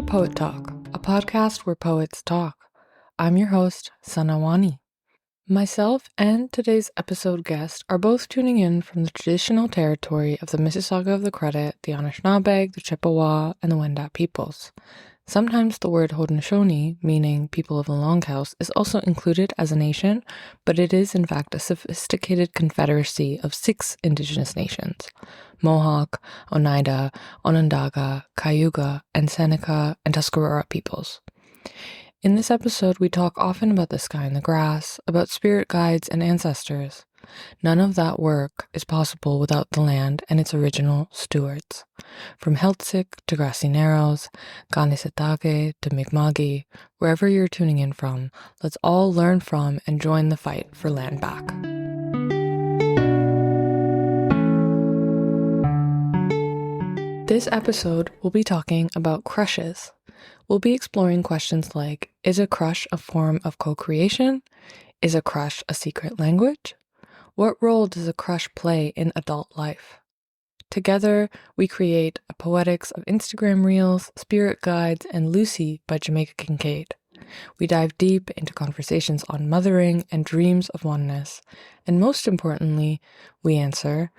Poet Talk, a podcast where poets talk. I'm your host, Sanna Wani. Myself and today's episode guest are both tuning in from the traditional territory of the Mississauga of the Credit, the Anishinaabe, the Chippewa, and the Wendat peoples. Sometimes the word Haudenosaunee, meaning people of the Longhouse, is also included as a nation, but it is in fact a sophisticated confederacy of 6 indigenous nations: Mohawk, Oneida, Onondaga, Cayuga, and Seneca, and Tuscarora peoples. In this episode, we talk often about the sky and the grass, about spirit guides and ancestors. None of that work is possible without the land and its original stewards. From Heltzig to Grassy Narrows, Kanisatake to Mi'kma'ki, wherever you're tuning in from, let's all learn from and join the fight for land back. This episode, we'll be talking about crushes. We'll be exploring questions like, is a crush a form of co-creation? Is a crush a secret language? What role does a crush play in adult life? Together, we create a poetics of Instagram reels, spirit guides, and Lucy by Jamaica Kincaid. We dive deep into conversations on mothering and dreams of oneness. And most importantly, we answer,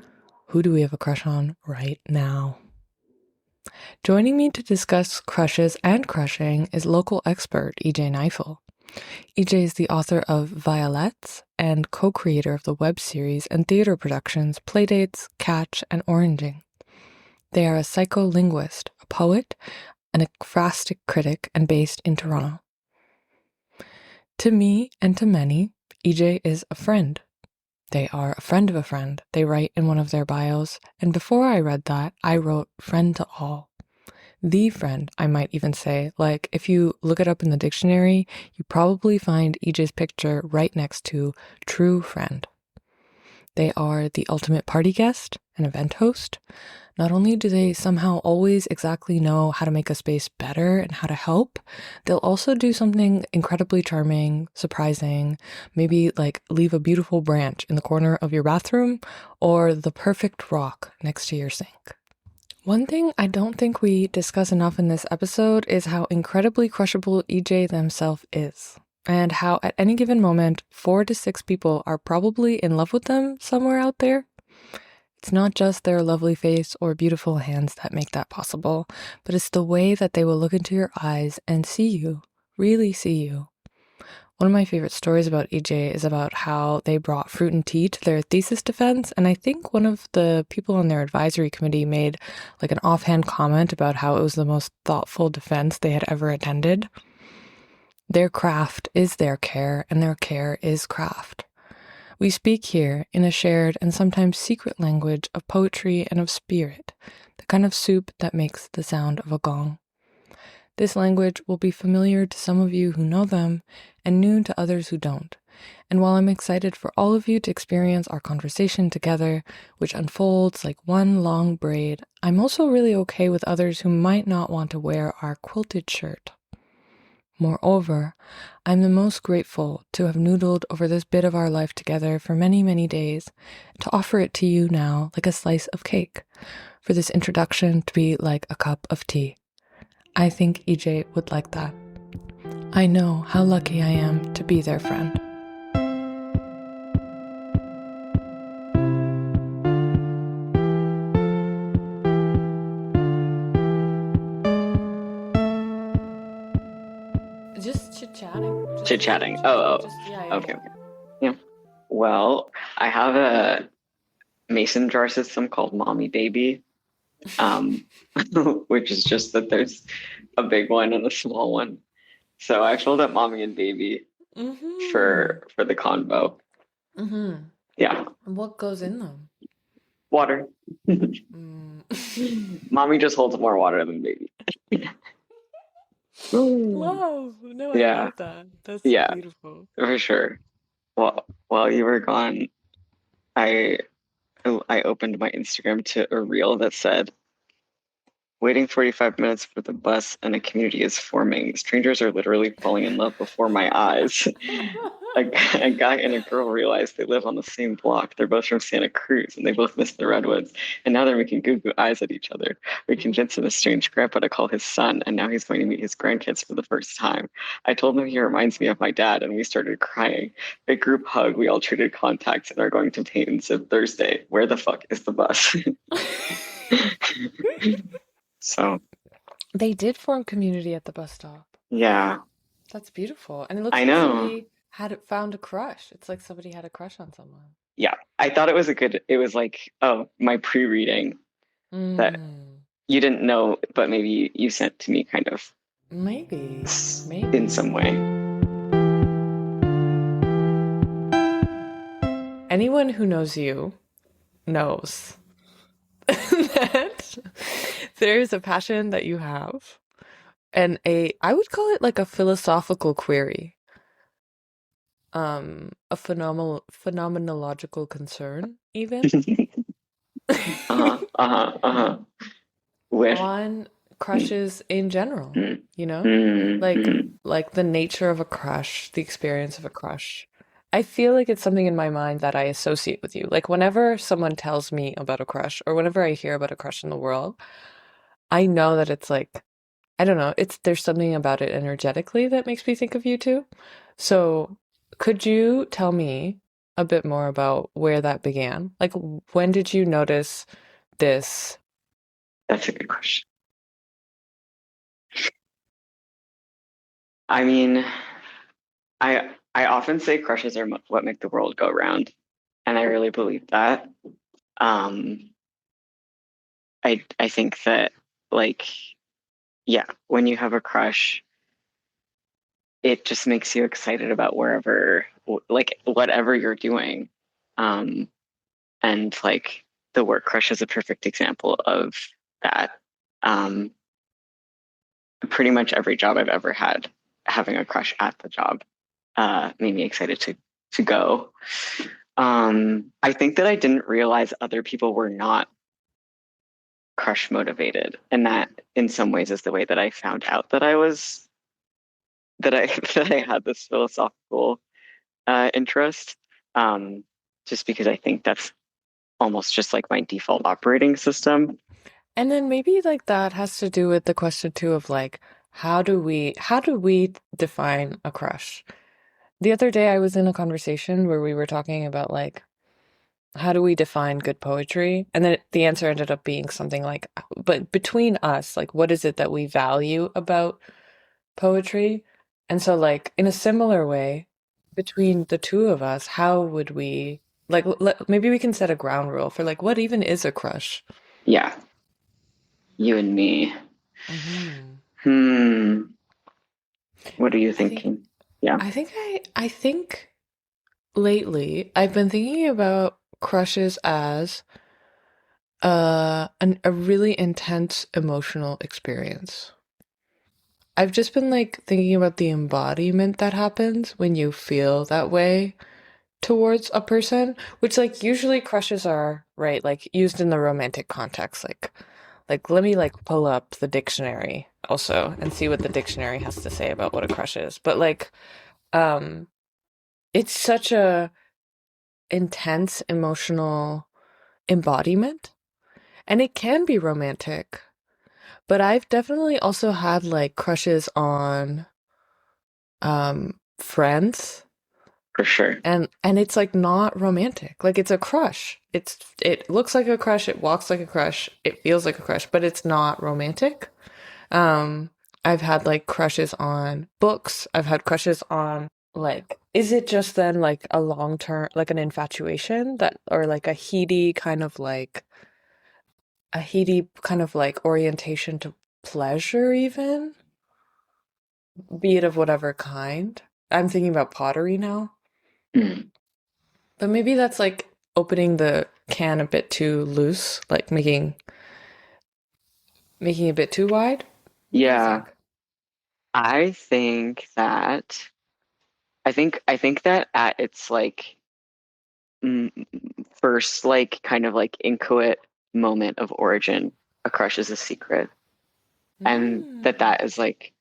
who do we have a crush on right now? Joining me to discuss crushes and crushing is local expert EJ Kneifel. EJ is the author of Violets and co-creator of the web series and theater productions Playdates, Catch, and Oranging. They are a psycholinguist, a poet, an ekphrasis critic, and based in Toronto. To me and to many, EJ is a friend. They are a friend of a friend, they write in one of their bios, and before I read that, I wrote friend to all. The friend, I might even say. Like, if you look it up in the dictionary, you probably find EJ's picture right next to true friend. They are the ultimate party guest, an event host. Not only do they somehow always exactly know how to make a space better and how to help, they'll also do something incredibly charming, surprising, maybe like leave a beautiful branch in the corner of your bathroom or the perfect rock next to your sink. One thing I don't think we discuss enough in this episode is how incredibly crushable EJ themselves is, and how at any given moment, 4 to 6 people are probably in love with them somewhere out there. It's not just their lovely face or beautiful hands that make that possible, but it's the way that they will look into your eyes and see you, really see you. One of my favorite stories about EJ is about how they brought fruit and tea to their thesis defense, and I think one of the people on their advisory committee made like an offhand comment about how it was the most thoughtful defense they had ever attended. Their craft is their care, and their care is craft. We speak here in a shared and sometimes secret language of poetry and of spirit, the kind of soup that makes the sound of a gong. This language will be familiar to some of you who know them and new to others who don't. And while I'm excited for all of you to experience our conversation together, which unfolds like one long braid, I'm also really okay with others who might not want to wear our quilted shirt. Moreover, I'm the most grateful to have noodled over this bit of our life together for many, many days, to offer it to you now like a slice of cake, for this introduction to be like a cup of tea. I think EJ would like that. I know how lucky I am to be their friend. Just chit-chatting. Chit-chatting. Okay. Yeah. Well, I have a mason jar system called Mommy Baby, which is just that there's a big one and a small one. So I filled up Mommy and Baby for the convo. Yeah. And what goes in them? Water. Mommy just holds more water than Baby. Love. No, I love that. That's beautiful. For sure. Well, while you were gone, I opened my Instagram to a reel that said, waiting 45 minutes for the bus and a community is forming. Strangers are literally falling in love before my eyes. a guy and a girl realize they live on the same block. They're both from Santa Cruz and they both miss the redwoods. And now they're making goo goo eyes at each other. We convinced an estranged grandpa to call his son, and now he's going to meet his grandkids for the first time. I told him he reminds me of my dad, and we started crying. Big group hug. We all traded contacts and are going to Payne's Thursday. Where the fuck is the bus? So, They did form community at the bus stop. yeah, That's beautiful. And it looks I like know. somebody had found a crush. It's like somebody had a crush on someone. Yeah, I thought it was a good, it was like, oh, my pre-reading that Mm, you didn't know, but maybe you sent to me kind of maybe, in maybe. some way. Anyone who knows you knows that there's a passion that you have and I would call it like a philosophical query, a phenomenological concern even Uh-huh, uh-huh, uh-huh. With on mm, crushes in general, mm, you know? mm, Like mm. like the nature of a crush, the experience of a crush. I feel like it's something in my mind that I associate with you. Like whenever someone tells me about a crush or whenever I hear about a crush in the world, I know that it's like I don't know, it's there's something about it energetically that makes me think of you too. So, could you tell me a bit more about where that began? Like when did you notice this? That's a good question. I mean, I often say crushes are what make the world go round, and I really believe that. Um, I think that like yeah, when you have a crush, it just makes you excited about wherever like whatever you're doing. Um, and like the work crush is a perfect example of that. Um, pretty much every job I've ever had, having a crush at the job, made me excited to go. I think that I didn't realize other people were not crush motivated, and that in some ways is the way that I found out that I was that I that I had this philosophical interest. Um, just because I think that's almost just like my default operating system. And then maybe like that has to do with the question too of like how do we define a crush? The other day I was in a conversation where we were talking about like how do we define good poetry? And then the answer ended up being something like, but between us, like what is it that we value about poetry? And so like in a similar way, between the two of us, how would we like maybe we can set a ground rule for like what even is a crush? Yeah, you and me. Hmm. Hmm. What are you I think thinking? Yeah, I think lately I've been thinking about crushes as a really intense emotional experience. I've just been like thinking about the embodiment that happens when you feel that way towards a person, which like usually crushes are, right, like used in the romantic context. Like let me like pull up the dictionary also and see what the dictionary has to say about what a crush is. But like um it's such a intense emotional embodiment and it can be romantic. But I've definitely also had like crushes on friends for sure. and it's like not romantic. Like it's a crush. It looks like a crush, it walks like a crush, it feels like a crush, but it's not romantic. Um I've had like crushes on books. I've had crushes on like is it just then like a long term like an infatuation that or like a heady kind of like orientation to pleasure even, be it of whatever kind. I'm thinking about pottery now. Mm. But maybe that's like opening the can a bit too loose, like making it a bit too wide. What do you Yeah, think? I think that I think that at its like mm, first like kind of like inchoate moment of origin, a crush is a secret, and that Mm. that is like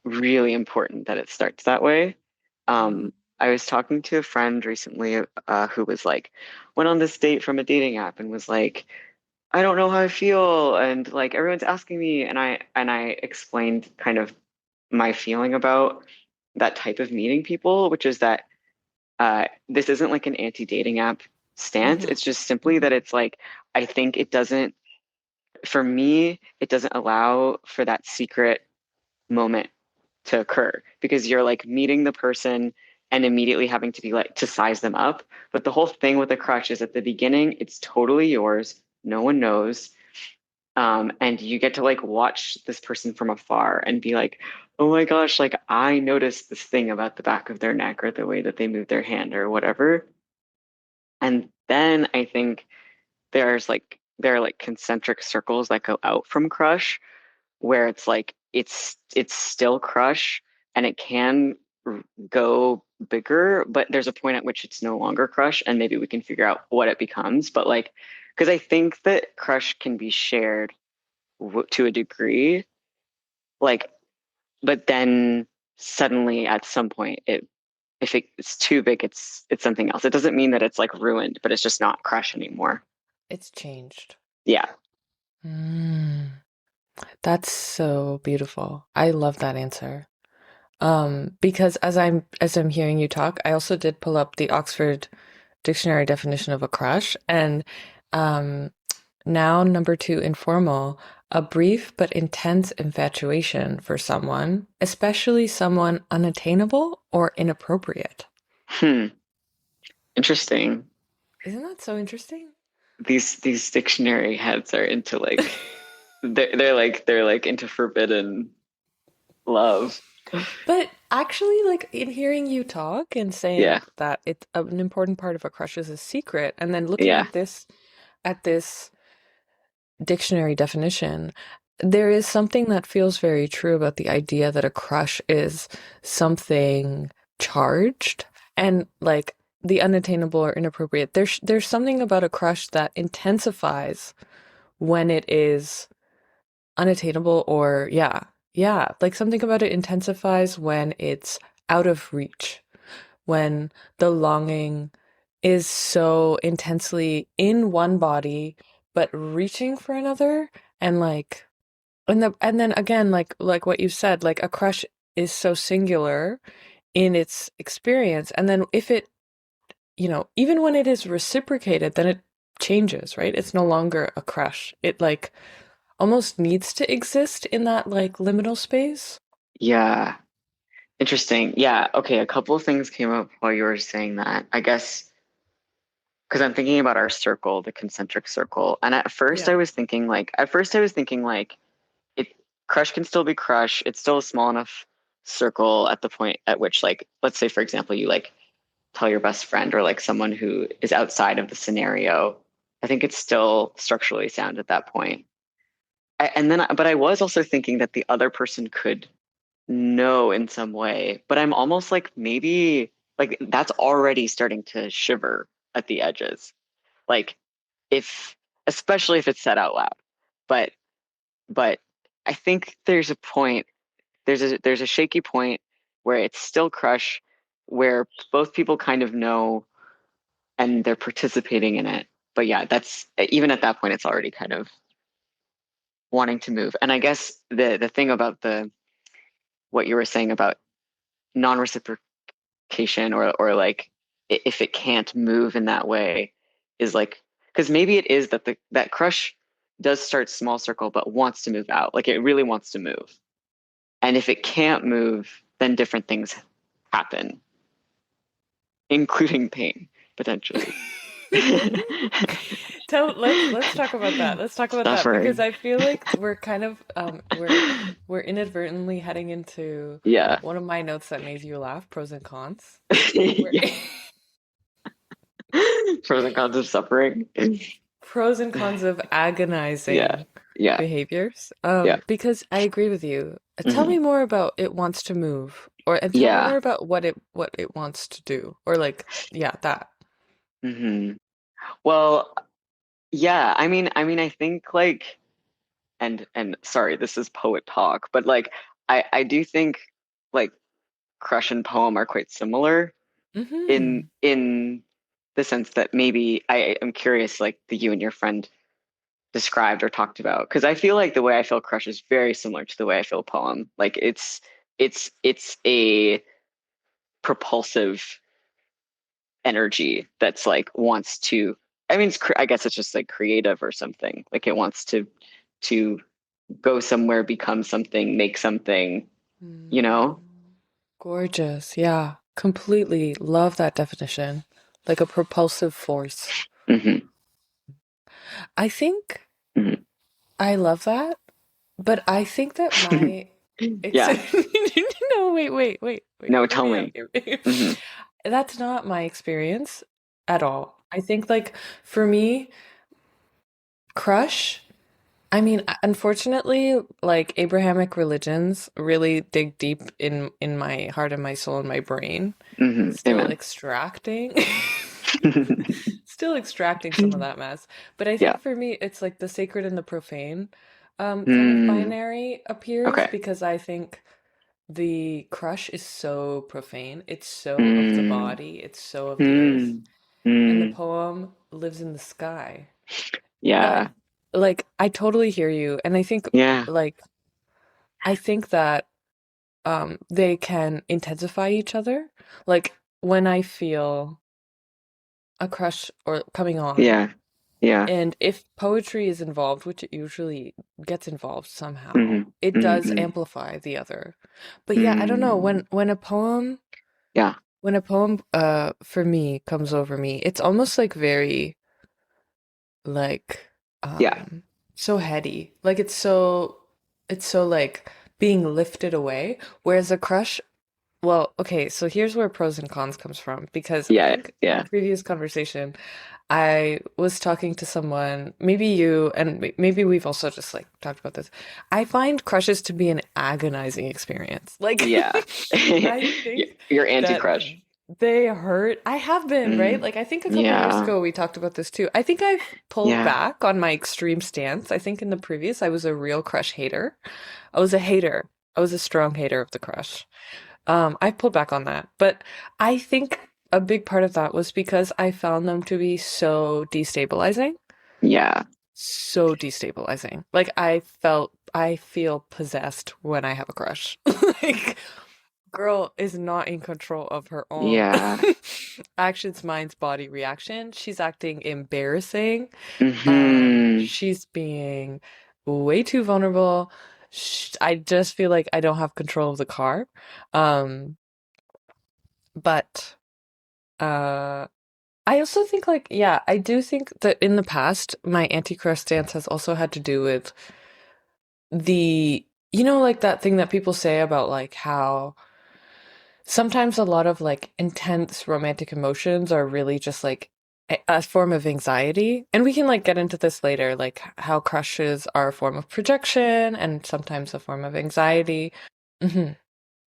really important that it starts that way. Mm. I was talking to a friend recently who was like, went on this date from a dating app and was like, I don't know how I feel, and like everyone's asking me, and I explained kind of my feeling about that type of meeting people, which is that this isn't like an anti-dating app stance. Mm-hmm. It's just simply that it's like I think it doesn't, for me, it doesn't allow for that secret moment to occur because you're like meeting the person and immediately having to be like to size them up. But the whole thing with the crush is at the beginning, it's totally yours. No one knows. And you get to like watch this person from afar and be like, oh my gosh, like I noticed this thing about the back of their neck or the way that they move their hand or whatever. And then I think there are like concentric circles that go out from crush where it's like it's still crush and it can go bigger, but there's a point at which it's no longer crush and maybe we can figure out what it becomes. But like, because I think that crush can be shared to a degree, like, but then suddenly at some point it if it's too big, it's something else. It doesn't mean that it's like ruined, but it's just not crush anymore. It's changed. Yeah. Mm, that's so beautiful. I love that answer. Because as I'm hearing you talk, I also did pull up the Oxford Dictionary definition of a crush, and um, noun number two, informal, a brief but intense infatuation for someone, especially someone unattainable or inappropriate. Hmm. Interesting. Isn't that so interesting? These dictionary heads are into like they're like into forbidden love. But actually, like in hearing you talk and Yeah. saying that it's an important part of a crush is a secret, and then looking Yeah. at this dictionary definition, there is something that feels very true about the idea that a crush is something charged and like the unattainable or inappropriate. There's something about a crush that intensifies when it is unattainable or yeah, like something about it intensifies when it's out of reach, when the longing is so intensely in one body but reaching for another, and like and then again, like what you said, like a crush is so singular in its experience, and then if it, even when it is reciprocated, then it changes, right? It's no longer a crush. It like almost needs to exist in that like liminal space. Yeah. Interesting. Yeah. Okay. A couple of things came up while you were saying that. I guess because I'm thinking about our circle, the concentric circle. And Yeah. at first I was thinking like it crush can still be crush. It's still a small enough circle at the point at which like let's say for example you like tell your best friend or like someone who is outside of the scenario. I think it's still structurally sound at that point. But I was also thinking that the other person could know in some way, but I'm almost like maybe like that's already starting to shiver at the edges. Like if, especially if it's said out loud. But but I think there's a point, there's a shaky point where it's still crush, where both people kind of know and they're participating in it. But yeah, that's even at that point, it's already kind of wanting to move. And I guess the thing about the what you were saying about non-reciprocation or like if it can't move in that way is like because maybe it is that the that crush does start small circle but wants to move out. Like it really wants to move. And if it can't move, then different things happen, including pain potentially. Let's talk about that. Let's talk about that because Suffering. I feel like we're kind of we're inadvertently heading into Yeah. one of my notes that made you laugh, pros and cons. We're Yeah. Pros and cons of suffering. pros and cons of Yeah. agonizing Yeah. behaviors. Yeah. Because I agree with you. Tell Hmm. me more about it wants to move, and tell me Yeah. more about what it wants to do, or like yeah, that. Hmm. Well, yeah. I think like, and sorry, this is poet talk, but like, I do think like crush and poem are quite similar. Mm-hmm. in the sense that maybe I am curious, like the you and your friend described or talked about, because I feel like the way I feel crush is very similar to the way I feel poem. Like it's a propulsive energy that's like wants to. I mean, I guess it's just like creative or something. Like it wants to go somewhere, become something, make something. You know. Gorgeous. Yeah. Completely love that definition. Like a propulsive force. Hmm. I think Hmm. I love that, but I think that my ex Yeah. no, wait. No, Hear tell me out. me. Hmm. That's not my experience at all. I think like for me, crush, I mean, unfortunately, like Abrahamic religions really dig deep in my heart and my soul and my brain, Hmm. still Amen. extracting still extracting some of that mess. But I Yeah. think for me, it's like the sacred and the profane kind of Mm, binary appears okay. because I think the crush is so profane. It's so of the Mm, body, it's so of the earth. mm, And the mm. poem lives in the sky. But Yeah. like I totally hear you. And I think Yeah. like I think that they can intensify each other. Like when I feel a crush or coming on, Yeah. Yeah. and if poetry is involved, which it usually gets involved somehow, Hmm. it Hmm. does Mm. amplify the other. But yeah, I don't know, Mm. Yeah. when a poem for me comes over me, it's almost like very like Yeah. so heady. Like it's so like being lifted away. Whereas a crush, well, okay, so here's where pros and cons comes from because I Yeah. think in a Yeah. previous conversation I was talking to someone, maybe you, and maybe we've also just like talked about this. I find crushes to be an agonizing experience. Like, Yeah. I think You're that anti-crush. they hurt. I have been, right? Mm. Like, I think a couple years Yeah. ago we talked about this too. I think I've pulled Yeah. back on my extreme stance. I think in the previous I was a real crush hater. I was a hater. I was a strong hater of the crush. I pulled back on that, but I think a big part of that was because I found them to be so destabilizing, Yeah. so destabilizing. Like I feel possessed when I have a crush. Like, girl is not in control of her own Yeah. actions, minds, body reaction. She's acting embarrassing. Hmm. She's being way too vulnerable. I just feel like I don't have control of the car. Um, but uh I also think like yeah, I do think that in the past my anti-crush stance has also had to do with the like that thing that people say about like how sometimes a lot of like intense romantic emotions are really just like a form of anxiety. And we can like get into this later, like how crushes are a form of projection and sometimes a form of anxiety. Hmm.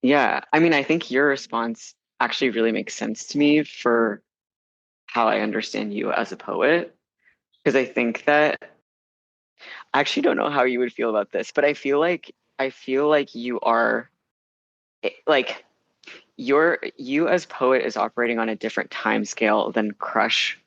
Yeah. I mean, I think your response actually really makes sense to me for how I understand you as a poet. Because I think that I actually don't know how you would feel about this, but I feel like you are like you as poet is operating on a different time scale than Crush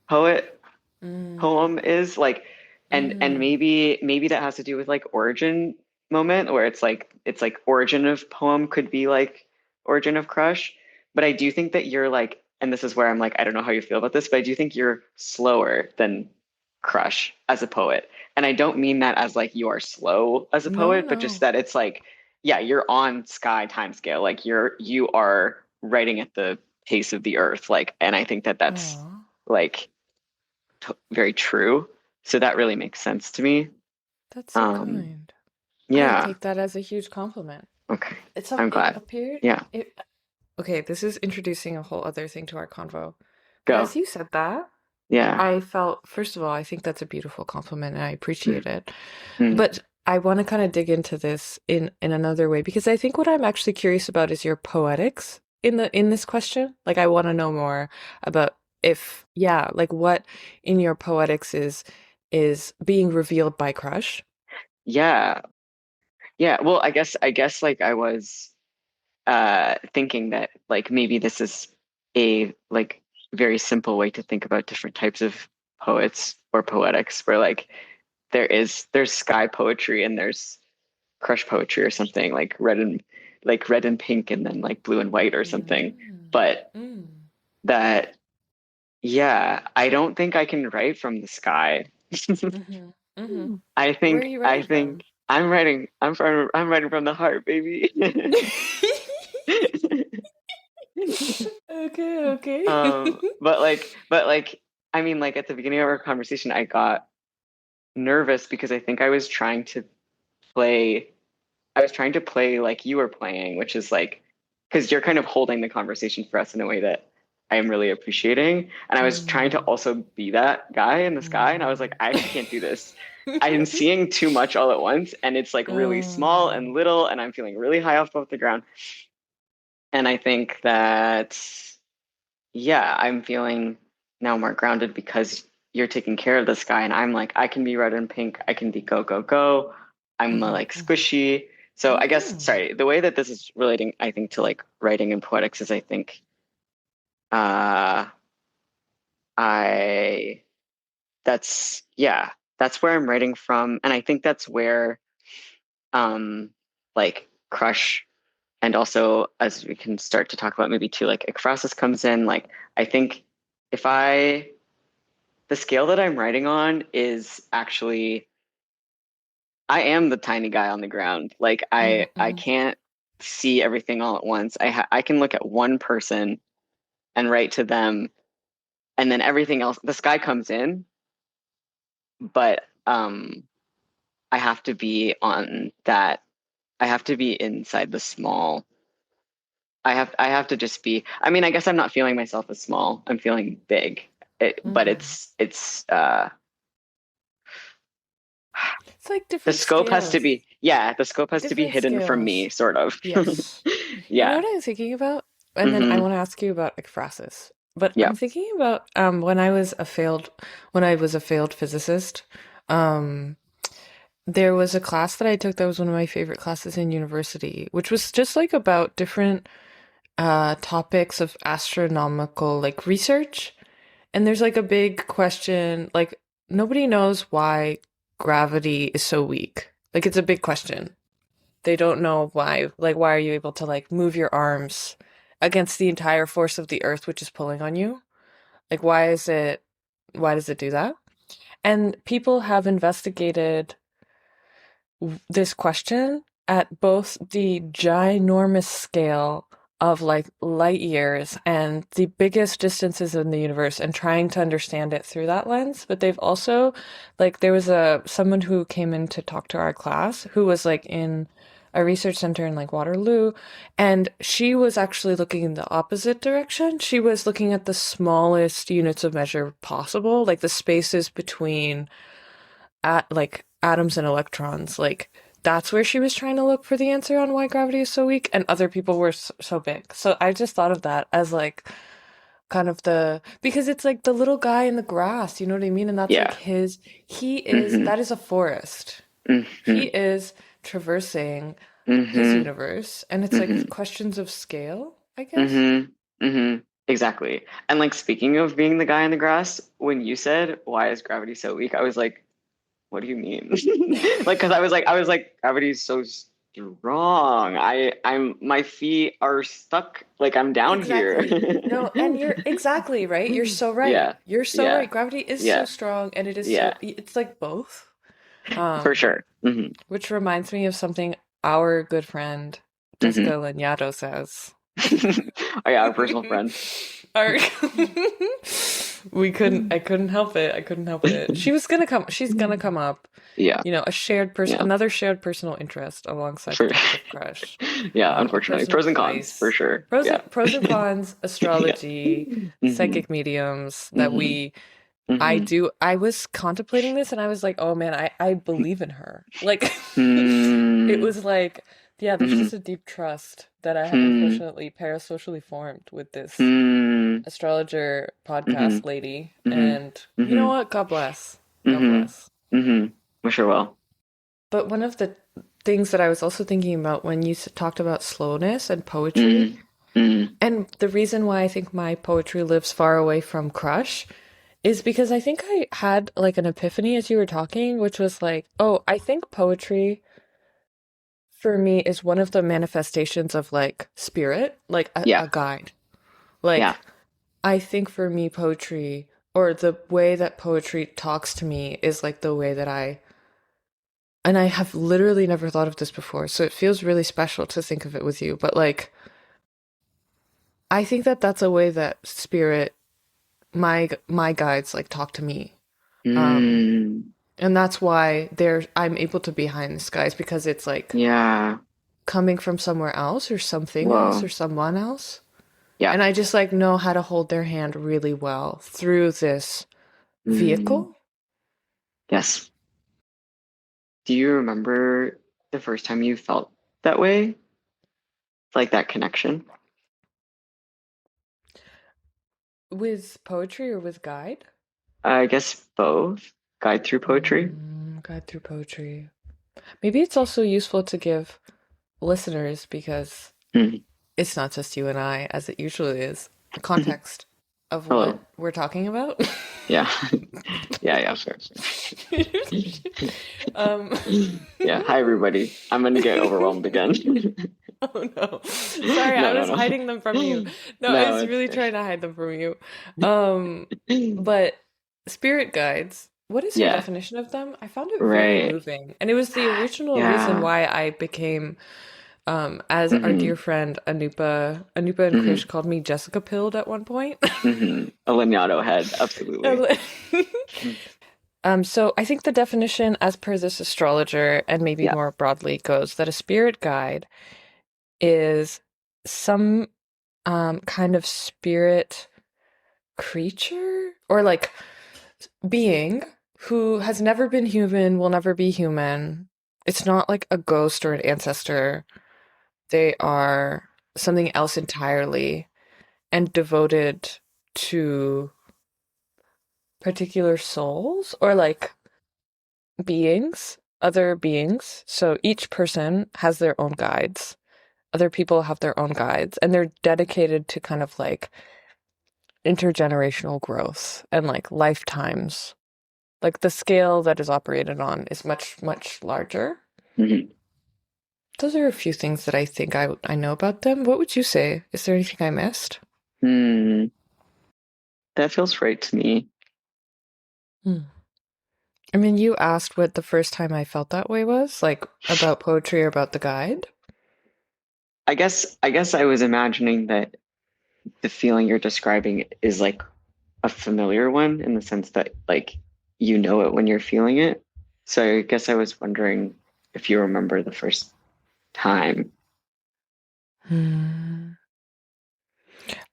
poet Mm. poem is like, and Hmm. maybe that has to do with like origin moment where it's like origin of poem could be like origin of crush, but I do think that you're like, and this is where I'm like I don't know how you feel about this, but I do think you're slower than crush as a poet, and I don't mean that as like you are slow as a No, poet, but just no. that it's like yeah, you're on sky time scale, like you are writing at the pace of the earth, like, and I think that that's Oh. like very true. So that really makes sense to me. That's so Um, kind. I yeah. take that as a huge compliment. Okay. It's I'm it glad. appeared Yeah. it okay, this is introducing a whole other thing to our convo. But Go. as you said that, Yeah. I felt first of all, I think that's a beautiful compliment and I Mm, appreciate it. mm. But I want to kind of dig into this in another way because I think what I'm actually curious about is your poetics in this question. Like I want to know more about if yeah, like what in your poetics is being revealed by crush. Yeah. Yeah. Well, I guess like I was thinking that like maybe this is a like very simple way to think about different types of poets or poetics, where like there's sky poetry and there's crush poetry or something like red and pink and then like blue and white or something. Mm. But Mm. that yeah, I don't think I can write from the sky. Mm-hmm. Mm-hmm. Where are you I writing think from? I'm writing from the heart, baby. Okay, okay. but like I mean like at the beginning of our conversation I got nervous because I think play I was trying to play like you were playing, which is like because you're kind of holding the conversation for us in a way that I am really appreciating. And I was trying to Mm. also be that guy in the sky. And I was like, Mm. I actually can't do this. I am seeing too much all at once, and it's like really small and Oh. little, and I'm feeling really high off the ground. And I think that, yeah, I'm feeling now more grounded because you're taking care of the sky, and I'm like, I can be red and pink, I can be go, go, go. I'm Mm-hmm. like squishy. So I guess, Mm-hmm. sorry, the way that this is relating, I think, to like writing and poetics is I think uh I yeah, that's where I'm writing from. And I think that's where um like crush and also as we can start to talk about maybe too like ekphrasis comes in. Like I think if I the scale that I'm writing on is actually I am the tiny guy on the ground. Like I Mm-hmm. can't see everything all at once. I can look at one person and write to them, and then everything else the sky comes in, but I have to be on that. I have to be inside the small. I have to just be. I mean, I guess I'm not feeling myself as small. I'm feeling big. But Mm. it's It's like the different scope has to scales. be yeah, the scope has to be Different hidden from me, scales. sort of. Yes. You know Yeah. what I was thinking about? And then I Mm-hmm. want to ask you about ekphrasis. But Yeah. I'm thinking about when I was a failed physicist, um, there was a class that I took that was one of my favorite classes in university, which was just like about different topics of astronomical like research. And there's like a big question, like nobody knows why gravity is so weak. Like it's a big question. They don't know why. Like why are you able to like move your arms against the entire force of the earth which is pulling on you? Like why does it do that? And people have investigated this question at both the ginormous scale of like light years and the biggest distances in the universe and trying to understand it through that lens. But they've also like there was a someone who came in to talk to our class who was like in a research center in like Waterloo, and she was actually looking in the opposite direction. She was looking at the smallest units of measure possible, like the spaces between at like atoms and electrons. Like that's where she was trying to look for the answer on why gravity is so weak, and other people were so big. So I just thought of that as like kind of the because it's like the little guy in the grass, you know what I mean? And that's like Yeah. his he is Mm-hmm. that is a forest. He Mm-hmm. is traversing his Mm-hmm. universe, and it's like Mm-hmm. questions of scale, I guess. Mm-hmm. Mm-hmm. Exactly. And like speaking of being the guy in the grass, when you said why is gravity so weak, I was like, what do you mean? Like, because I was like, gravity is so strong. I'm my feet are stuck. Like I'm down here. Exactly. No, and you're exactly right. You're so right. Yeah. You're so Yeah. right. Gravity is so Yeah. strong and it is Yeah. so it's like both. For Um, sure. Mm-hmm. which reminds me of something our good friend Jessica Mm-hmm. Lanyadoo says. Oh yeah, our personal friend. Our I couldn't help it. I couldn't help it. She's gonna come up. Yeah. You know, Yeah. another shared personal interest alongside the For topic of crush. yeah, unfortunately. Personal Pros and cons, for spice. sure. Yeah. Pros and cons, Yeah. astrology, Mm-hmm. psychic mediums that Mm-hmm. we Mm-hmm. I was contemplating this and I was like, oh man, I believe in her. Like it Mm-hmm. was like, yeah, there's Mm-hmm. just a deep trust that I have Mm-hmm. unfortunately parasocially formed with this Mm-hmm. astrologer Mm-hmm. podcast lady. Mm-hmm. And you know Mm-hmm. what? God bless. God Mm-hmm. bless. Mm-hmm. Wish her well. But one of the things that I was also thinking about when you talked about slowness and poetry. Mm, mm, And the reason why I think my poetry lives far away from crush is because I think I had like an epiphany as you were talking, which was like, oh, I think poetry for me is one of the manifestations of like spirit, like yeah, a guide. yeah. Like, I think for me, poetry or the way that poetry talks to me is like the way that and I have literally never thought of this before, so it feels really special to think of it with you. But like, I think that that's a way that spirit, my guides, like talk to me. Um, Mm, and that's why I'm able to be high in the skies because it's like yeah. coming from somewhere else or something else or Whoa. someone else. Yeah. And I just like know how to hold their hand really well through this Mm, vehicle. yes. Do you remember the first time you felt that way? Like that connection? With poetry or with guide? I guess both. Guide through poetry. Guide through poetry. Maybe it's also useful to give listeners, because Mm. it's not just you and I, as it usually is, context of what Hello. we're talking about. Yeah. Yeah, yeah, fair, fair. um, Yeah. Hi, everybody. I'm gonna get overwhelmed again. oh no. Sorry, I No, no, was no. hiding them from you. No, I No, was it's really trying to hide them from you. Um, but spirit guides, what is your yeah, definition of them? I found it very right. moving. And it was the original reason Yeah. why I became, as our dear Hmm. friend Anupa and Hmm. Krish called me Jessica Pilled at one point. Hmm. A Lanyado head, absolutely. So I think the definition, as per this astrologer, and maybe Yeah. more broadly, goes that a spirit guide is some kind of spirit creature or like being who has never been human, will never be human. It's not like a ghost or an ancestor. They are something else entirely and devoted to particular souls or like beings, other beings. So each person has their own guides. Other people have their own guides, and they're dedicated to kind of like intergenerational growth and like lifetimes. Like the scale that is operated on is much, much larger. Hmm. Those are a few things that I think I know about them. What would you say? Is there anything I missed? Hmm. That feels right to me. Hmm. I mean, you asked what the first time I felt that way was, like about poetry or about the guide. I guess I was imagining that the feeling you're describing is like a familiar one in the sense that like you know it when you're feeling it. So I guess I was wondering if you remember the first time. Hmm.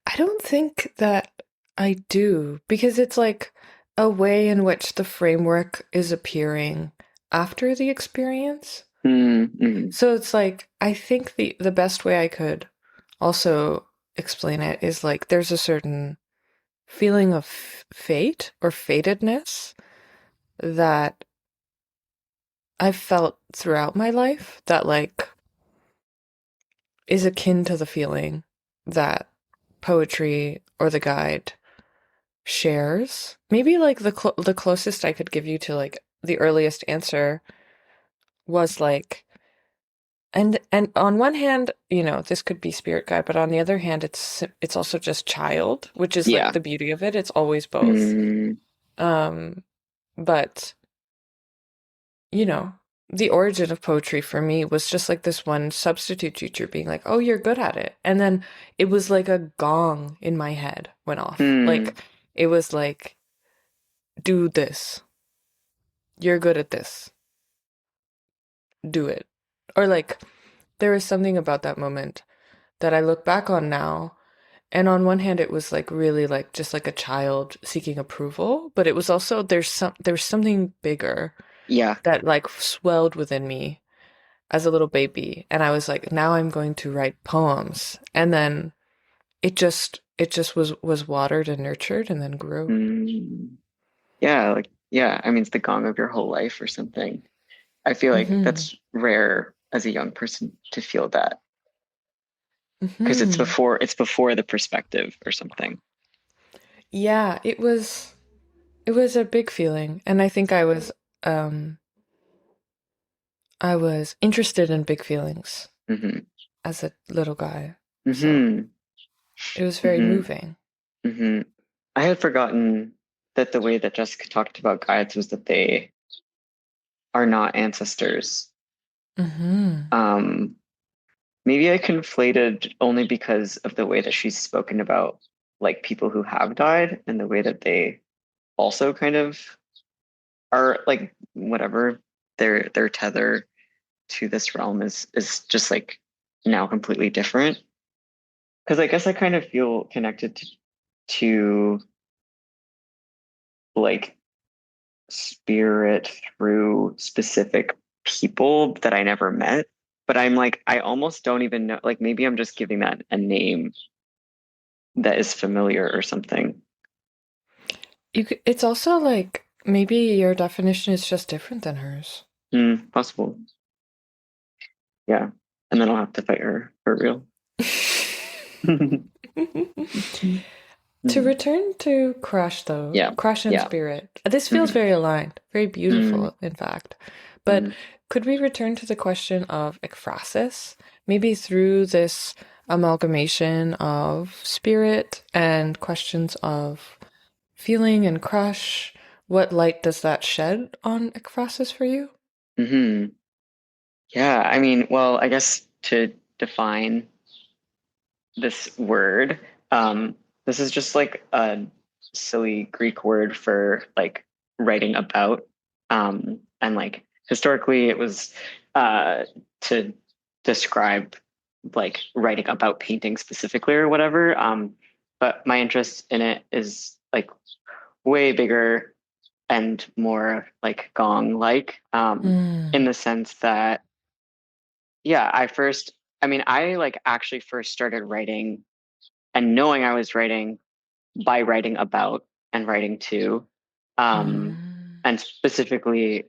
I don't think that I do, because it's like a way in which the framework is appearing after the experience. Mm-hmm. So it's like I think the best way I could also explain it is like there's a certain feeling of fate or fatedness that I've felt throughout my life that like is akin to the feeling that poetry or the guide shares. Maybe like the closest I could give you to like the earliest answer was like, and on one hand, this could be spirit guide, but on the other hand, it's also just child, which is like Yeah. the beauty of it. It's always both. Mm, Um, but you know, the origin of poetry for me was just like this one substitute teacher being like, "Oh, you're good at it," and then it was like a gong in my head went off. mm, Like it was like, "Do this. You're good at this. Do it." Or like there was something about that moment that I look back on now. And on one hand, it was like really like just like a child seeking approval, but it was also there's something bigger yeah. that like swelled within me as a little baby, and I was like, now I'm going to write poems, and then it just was watered and nurtured and then grew. Mm, yeah. Like, yeah. I mean, it's the gong of your whole life or something. I feel like Hmm. that's rare as a young person to feel that because Hmm. it's before the perspective or something. Yeah, it was a big feeling, and I think um I was interested in big feelings Hmm. as a little guy. So Hmm. it was very Hmm. moving. Hmm. I had forgotten that the way that Jessica talked about guides was that they are not ancestors. Hmm. Um, Maybe I conflated only because of the way that she's spoken about like people who have died and the way that they also kind of are like whatever their tether to this realm is just like now completely different. Because I guess I kind of feel connected to like spirit through specific people that I never met. But I'm like, I almost don't even know. Like maybe I'm just giving that a name that is familiar or something. It's also like maybe your definition is just different than hers. Possible. Yeah. And then I'll have to fight her for real. To Mm. return to Crush, though, Yeah. Crush and Yeah. Spirit, this feels Hmm. very aligned, very Mm. beautiful, in fact. But Mm. could we return to the question of ekphrasis? Maybe through this amalgamation of spirit and questions of feeling and crush, what light does that shed on ekphrasis for you? Hmm. Yeah. I mean, well, I guess to define this word, um, this is just like a silly Greek word for like writing about. And like historically, it was to describe like writing about painting specifically or whatever. But my interest in it is like way bigger and more like gong like in Mm, the sense that yeah, I mean, I like actually first started writing and knowing I was writing by writing about and writing to. Um, mm, and specifically,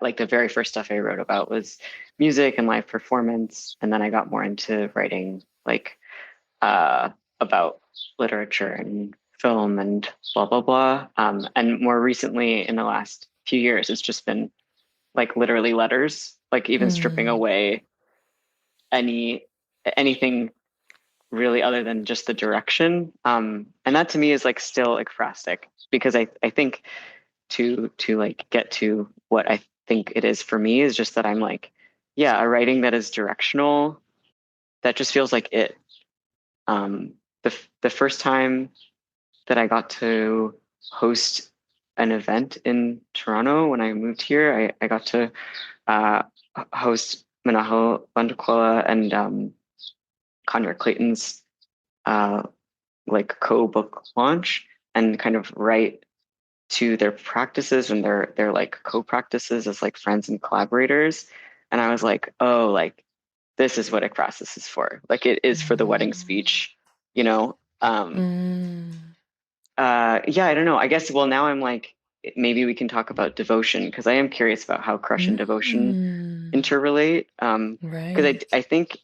like the very first stuff I wrote about was music and live performance. And then I got more into writing like uh, about literature and film and blah, blah, blah. And more recently, in the last few years, it's just been like literally letters, like even stripping mm, away any anything really other than just the direction. And that to me is like still ekphrastic because I think to like get to what I think it is for me is just that I'm like, yeah, a writing that is directional, that just feels like it. Um, the first time that I got to host an event in Toronto when I moved here, I got to uh, host Manaho Bandakwala and Conyer Clayton's uh, like co-book launch and kind of write to their practices and their like co-practices as like friends and collaborators. And I was like, oh, like this is what ekphrasis is for. Like it is for the wedding mm, speech, you know? mm, Yeah, I don't know. I guess well now I'm like maybe we can talk about devotion because I am curious about how crush and devotion mm. interrelate. Because Right. I think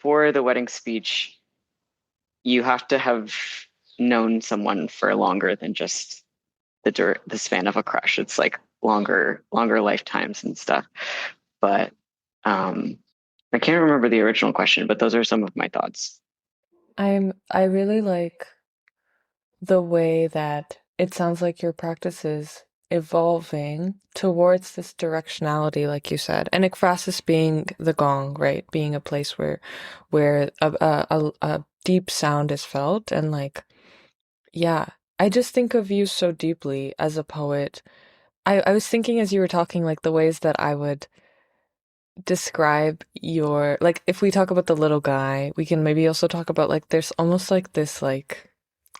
for the wedding speech you have to have known someone for longer than just the span of a crush. It's like longer lifetimes and stuff. But um, I can't remember the original question, but those are some of my thoughts. I really like the way that it sounds like your practice is evolving towards this directionality, like you said, and ekphrasis being the gong, right? Being a place where a deep sound is felt, and like, yeah, I just think of you so deeply as a poet. I was thinking as you were talking, like the ways that I would describe your, like, if we talk about the little guy, we can maybe also talk about like there's almost like this like,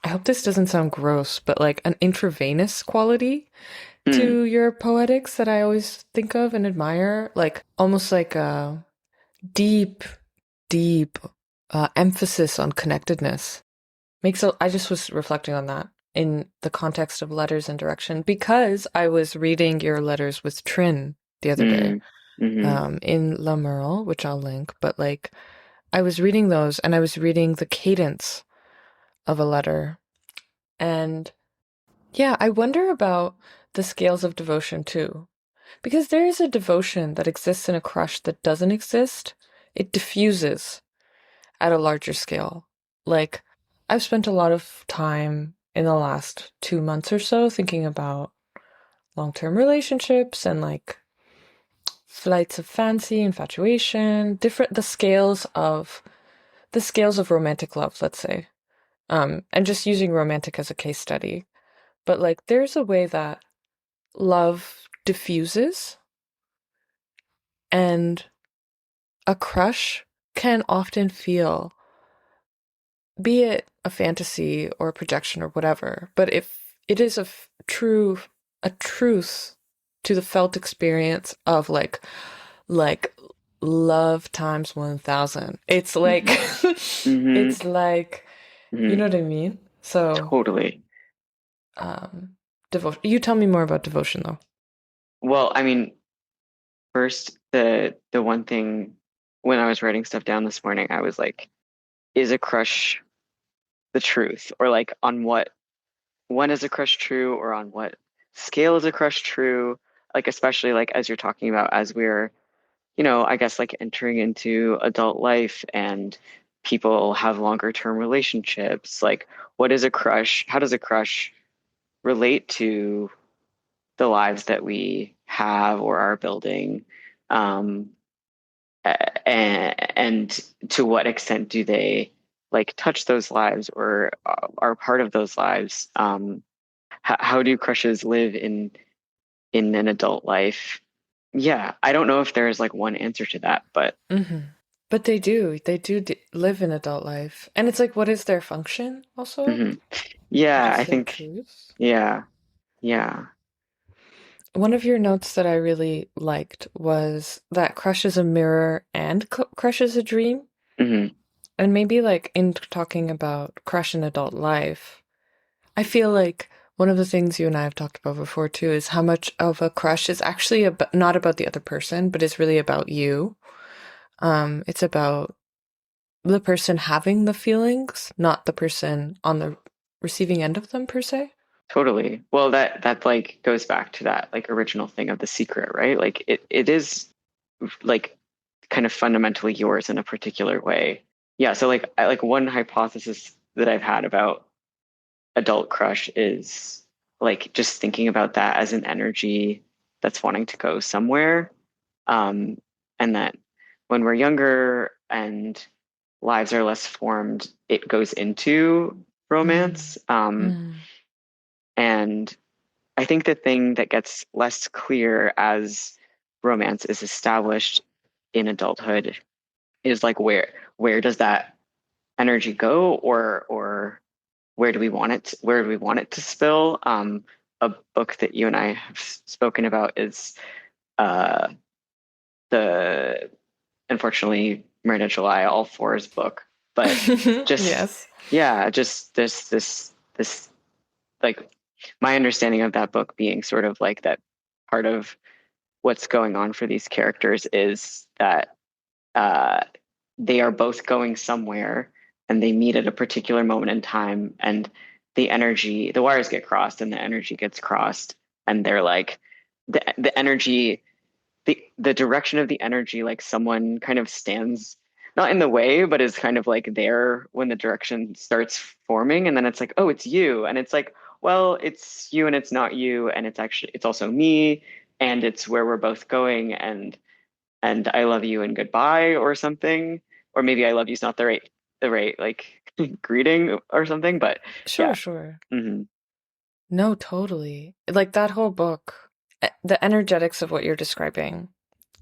I hope this doesn't sound gross, but like an intravenous quality Mm, to your poetics that I always think of and admire, like almost like a deep, deep emphasis on connectedness. I just was reflecting on that in the context of letters and direction because I was reading your letters with Trin the other day. mm, Mm-hmm. in La Merle, which I'll link. But like, I was reading those and I was reading the cadence of a letter. And yeah, I wonder about the scales of devotion too. Because there is a devotion that exists in a crush that doesn't exist. It diffuses at a larger scale. Like, I've spent a lot of time in the last 2 months or so thinking about long-term relationships and like flights of fancy, infatuation, different the scales of romantic love, let's say. And just using romantic as a case study. But like there's a way that love diffuses and a crush can often feel, be it a fantasy or a projection or whatever, but if it is a truth to the felt experience of like love times 1000. It's like, Mm-hmm. Mm-hmm. it's like, you Mm-hmm. know what I mean? So, Totally. devotion. You tell me more about devotion though. Well, I mean, first, the one thing when I was writing stuff down this morning, I was like, is a crush the truth? Or like on what when is a crush true or on what scale is a crush true? Like especially like as you're talking about as we're, I guess like entering into adult life and people have longer term relationships, like what is a crush? How does a crush relate to the lives that we have or are building? Um, and to what extent do they like touch those lives or are part of those lives? How do crushes live in an adult life? Yeah, I don't know if there's like one answer to that, but Hmm. But they do live in adult life. And it's like, what is their function also? mhm. What Yeah, is I their think truth? yeah, yeah. One of your notes that I really liked was that crush is a mirror and crush is a dream. Hmm. And maybe like in talking about crush in adult life, I feel like one of the things you and I have talked about before too is how much of a crush is actually not about the other person, but is really about you. It's about the person having the feelings, not the person on the receiving end of them per se. Totally. Well, that like goes back to that like original thing of The Secret, right? Like it is like kind of fundamentally yours in a particular way. Yeah, so like like one hypothesis that I've had about adult crush is like just thinking about that as an energy that's wanting to go somewhere. Um, and that when we're younger and lives are less formed, it goes into Mm. romance. Mm. And I think the thing that gets less clear as romance is established in adulthood is like where does that energy go or where do we want it to spill? A book that you and I have spoken about is uh, the unfortunately Marina July All Fours book, but just Yes. yeah, just this like my understanding of that book being sort of like that part of what's going on for these characters is that uh, they are both going somewhere and they meet at a particular moment in time and the wires get crossed and the energy gets crossed and they're like the energy the direction of the energy like someone kind of stands not in the way but is kind of like there when the direction starts forming and then it's like oh it's you and it's like well it's you and it's not you and it's also me and it's where we're both going and I love you and goodbye or something. Or maybe I love you is not the right like greeting or something. But Sure, yeah. sure. Hmm. No, totally. Like that whole book, the energetics of what you're describing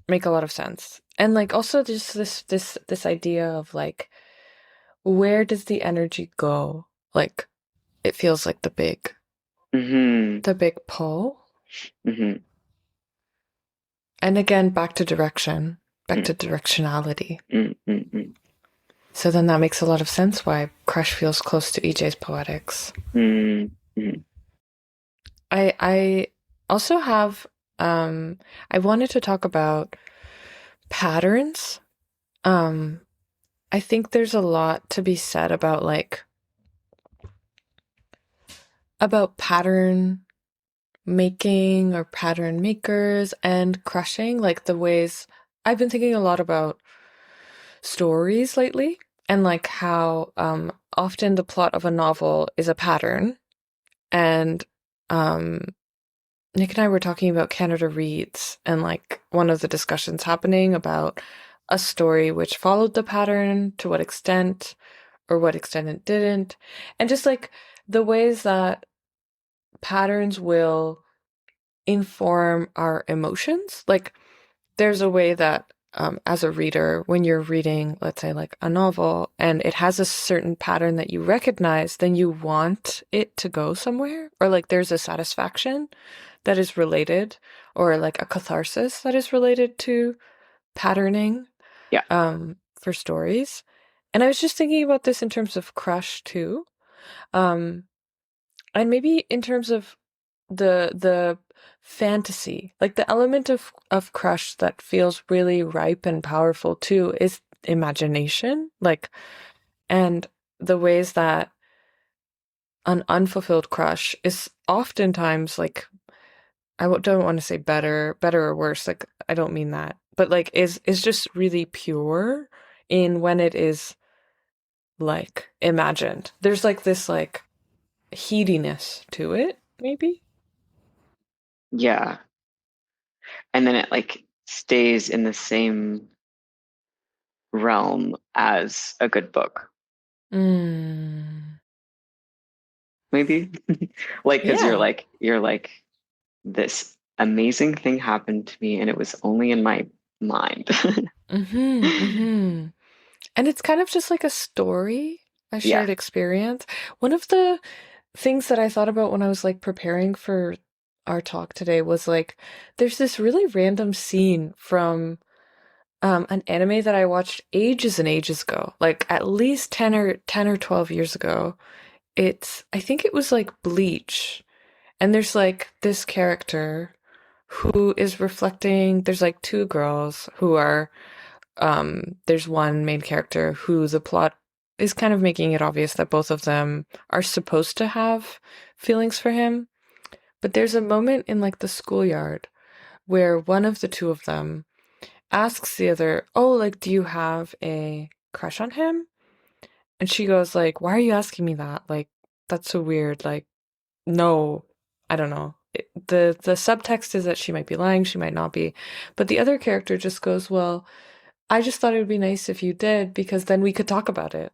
make a lot of sense. And like also just this idea of like where does the energy go? Like it feels like Hmm. the big pull. Hmm. And again, back to directionality. Hmm. Hmm. So then that makes a lot of sense why Crush feels close to EJ's poetics. Hmm. Hmm. I also have I wanted to talk about patterns. Um, I think there's a lot to be said about about pattern making or pattern makers and crushing, like the ways I've been thinking a lot about stories lately and like how often the plot of a novel is a pattern. And um Nick and I were talking about Canada Reads and like one of the discussions happening about a story which followed the pattern, to what extent, or what extent it didn't. And just like the ways that patterns will inform our emotions. Like there's a way that as a reader, when you're reading, let's say, like a novel, and it has a certain pattern that you recognize, then you want it to go somewhere, or like there's a satisfaction that is related, or like a catharsis that is related to patterning Yeah. for stories. And I was just thinking about this in terms of crush too, um, and maybe in terms of the fantasy, like the element of crush that feels really ripe and powerful too is imagination, like, and the ways that an unfulfilled crush is oftentimes like don't want to say better or worse, like I don't mean that, but like is just really pure in when it is like imagined. There's like this like headiness to it, maybe. Yeah. And then it like stays in the same realm as a good book, Mm. maybe. Like, because Yeah. you're like, this amazing thing happened to me and it was only in my mind. Mm-hmm. Mm-hmm. And it's kind of just like a story, a Yeah. shared experience. One of the things that I thought about when I was like preparing for our talk today was like there's this really random scene from an anime that I watched ages and ages ago, like at least 10 or 12 years ago. It's I think it was like Bleach. And there's like this character who is reflecting, there's like two girls who are there's one main character who the plot is kind of making it obvious that both of them are supposed to have feelings for him. But there's a moment in like the schoolyard where one of the two of them asks the other, "Oh, like, do you have a crush on him?" And she goes like, "Why are you asking me that? Like, that's so weird. Like, no, I don't know." The subtext is that she might be lying, she might not be. But the other character just goes, "Well, I just thought it would be nice if you did because then we could talk about it."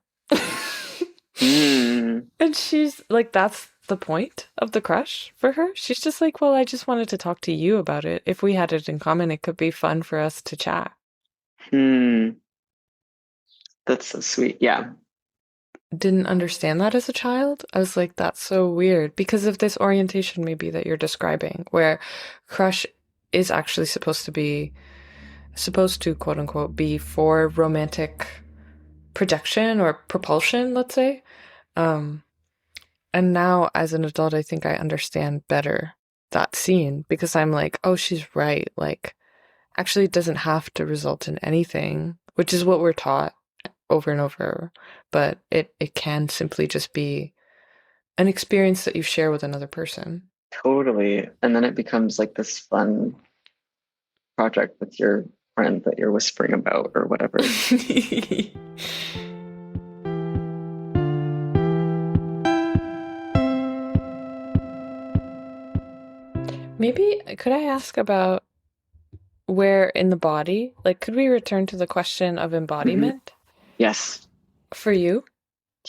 Mm, And she's like, that's the point of the crush for her. She's just like, well, I just wanted to talk to you about it. If we had it in common, it could be fun for us to chat. mm, that's so sweet. Yeah. Didn't understand that as a child. I was like, that's so weird because of this orientation, maybe that you're describing, where crush is actually supposed to quote unquote be for romantic projection or propulsion, let's say. Um, And now, as an adult, I think I understand better that scene because I'm like, oh, she's right. Like, actually, it doesn't have to result in anything, which is what we're taught over and over. But it can simply just be an experience that you share with another person. Totally. And then it becomes like this fun project with your friend that you're whispering about or whatever. Maybe could I ask about where in the body? Like, could we return to the question of Hmm. embodiment Yes. for you?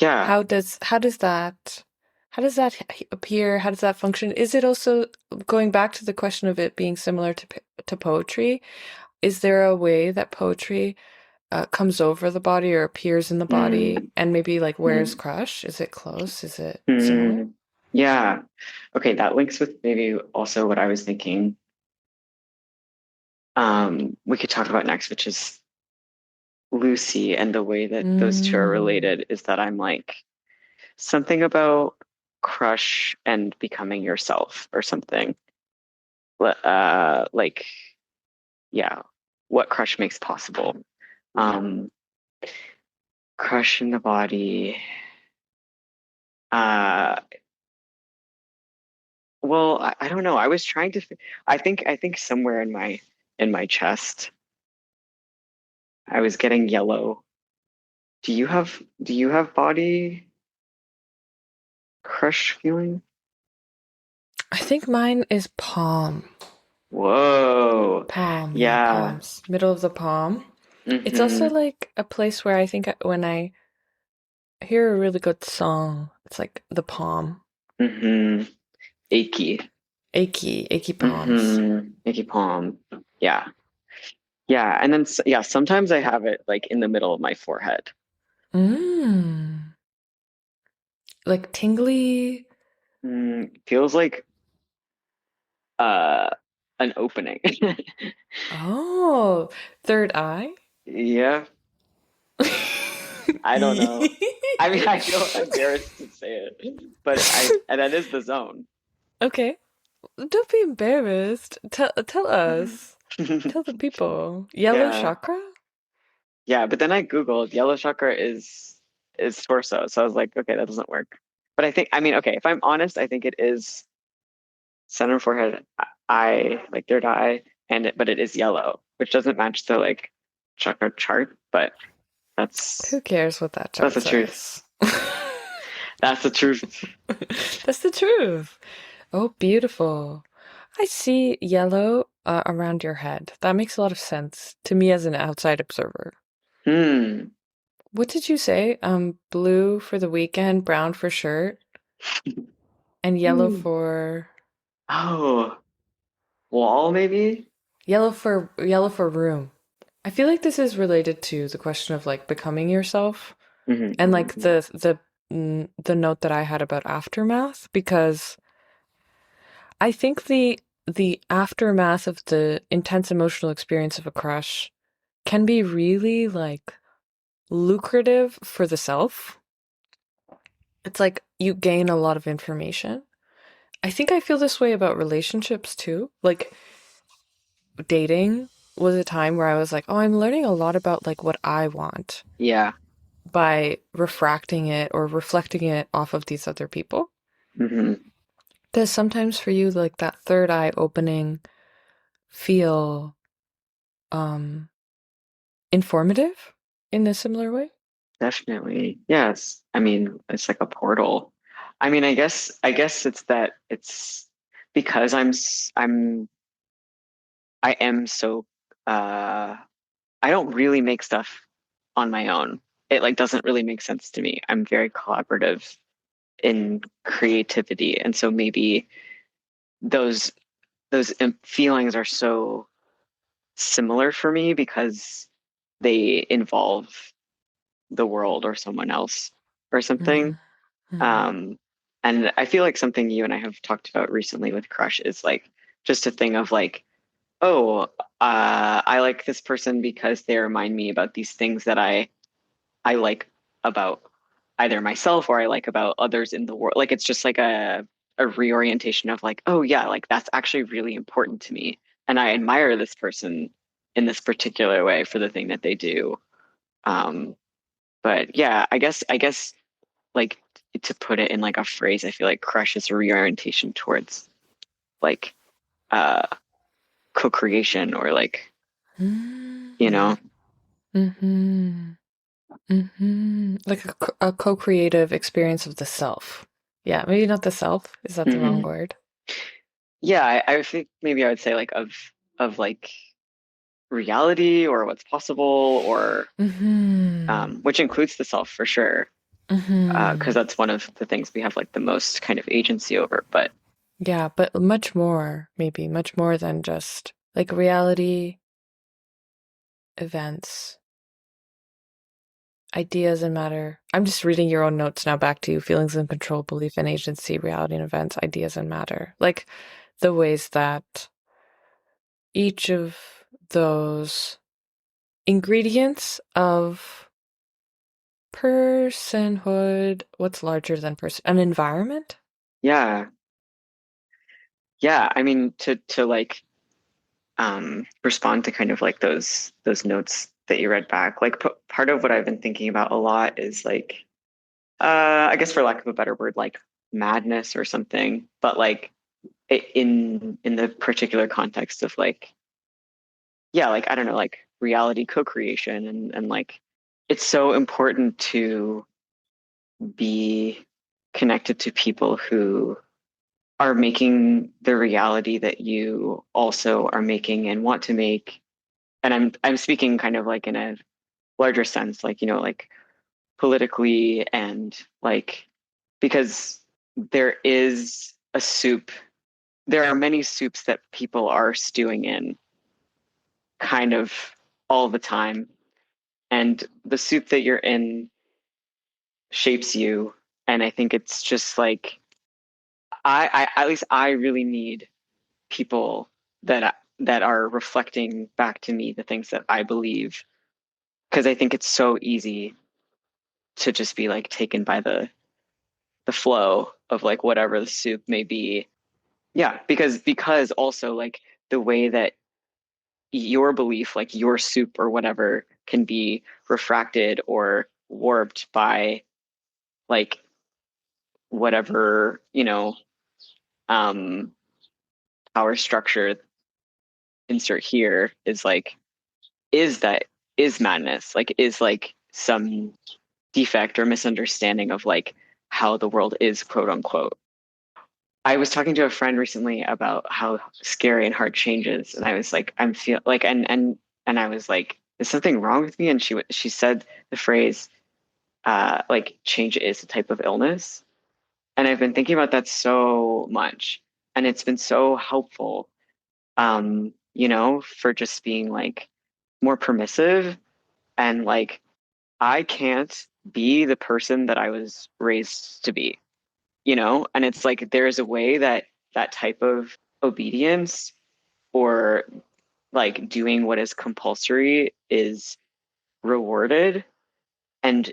Yeah. How does that appear? How does that function? Is it also going back to the question of it being similar to poetry? Is there a way that poetry comes over the body or appears in the body? Mm, And maybe like where's mm, crush? Is it close? Is it similar? mm. Yeah. Okay, that links with maybe also what I was thinking. We could talk about next, which is Lucy, and the way that those two are Mm, related is that I'm like something about crush and becoming yourself or something. Like, yeah. what crush makes possible. Um, crush in the body. Uh, well, I don't know. I was trying to. I think somewhere in my chest, I was getting yellow. Do you have body crush feeling? I think mine is palm. Whoa. Palm, yeah, Yeah. palms. Middle of the palm. It's also Mm-hmm. like a place where I think when I hear a really good song, it's like the palm. Mm-hmm. Achy. Achy palms. Mm-hmm. Achy palm. Yeah. Yeah. And then yeah, sometimes I have it like in the middle of my forehead. Mmm. Like tingly. Feels like uh an opening. Oh, third eye? Yeah. I don't know. I mean, I feel embarrassed to say it, but I and that is the zone. Okay. Don't be embarrassed. Tell us. Tell the people. Yellow Yeah. chakra? Yeah, but then I Googled yellow chakra is torso. So I was like, okay, that doesn't work. But I mean, okay, if I'm honest, I think it is center forehead, eye, like third eye, but it is yellow, which doesn't match the like chakra chart, but Who that's cares what that that's chart the truth. says? That's the truth. That's the truth. Oh, beautiful. I see yellow around your head. That makes a lot of sense to me as an outside observer. Hmm. What did you say? Blue for the weekend, brown for shirt, and Oh, wall maybe? yellow for room. I feel like this is related to the question of like becoming yourself and like Hmm. the note that I had about aftermath because I think the aftermath of the intense emotional experience of a crush can be really like lucrative for the self. It's like you gain a lot of information. I think I feel this way about relationships too. Like dating was a time where I was like, oh, I'm learning a lot about like what I want Yeah. by refracting it or reflecting it off of these other people. Hmm. Does sometimes for you like that third eye opening feel um informative in a similar way? Definitely. Yes. I mean, it's like a portal. I mean, I guess it's that it's because I am so uh I don't really make stuff on my own. It like doesn't really make sense to me. I'm very collaborative in creativity, and so maybe those those feelings are so similar for me because they involve the world or someone else or something. Mm, mm, Um, and I feel like something you and I have talked about recently with crush is like just a thing of like, oh, I like this person because they remind me about these things that I like about either myself or I like about others in the world. Like it's just like a reorientation of like, oh yeah, like that's actually really important to me. And I admire this person in this particular way for the thing that they do. Um, but yeah, I guess like to put it in like a phrase, I feel like crush is a reorientation towards like uh co-creation or like, you mm, know, mm-hmm, mm-hmm. Like a co-creative experience of the self. Yeah, maybe not the self. Is that the wrong hmm word? yeah, I think maybe I would say like of like reality or what's possible or Mm-hmm. which includes the self for sure because Mm-hmm. that's one of the things we have like the most kind of agency over but Yeah, but much more, maybe much more than just like reality, events, ideas and matter. I'm just reading your own notes now back to you. Feelings and control, belief and agency, reality and events, ideas and matter. Like the ways that each of those ingredients of personhood, what's larger than person? An environment? yeah, yeah, I mean to like respond to kind of like those notes that you read back. Like part of what I've been thinking about a lot is like I guess for lack of a better word, like madness or something, but like in the particular context of like yeah, like I don't know, like reality co-creation and like it's so important to be connected to people who are making the reality that you also are making and want to make. And I'm speaking kind of like in a larger sense, like, you know, like politically and like because there is a soup, there are many soups that people are stewing in kind of all the time. And the soup that you're in shapes you. And I think it's just like I at least I really need people that are reflecting back to me the things that I believe because I think it's so easy to just be like taken by the flow of like whatever the soup may be. Yeah, because also like the way that your belief, like your soup or whatever, can be refracted or warped by like whatever, you know, um power structure insert here is like is that is madness, like is like some defect or misunderstanding of like how the world is, quote unquote. I was talking to a friend recently about how scary and hard change is, and I was like, I'm feel like, and I was like, is something wrong with me? And she said the phrase, like change is a type of illness, and I've been thinking about that so much, and it's been so helpful, you know, for just being like more permissive and like I can't be the person that I was raised to be, you know? And it's like there's a way that that type of obedience or like doing what is compulsory is rewarded and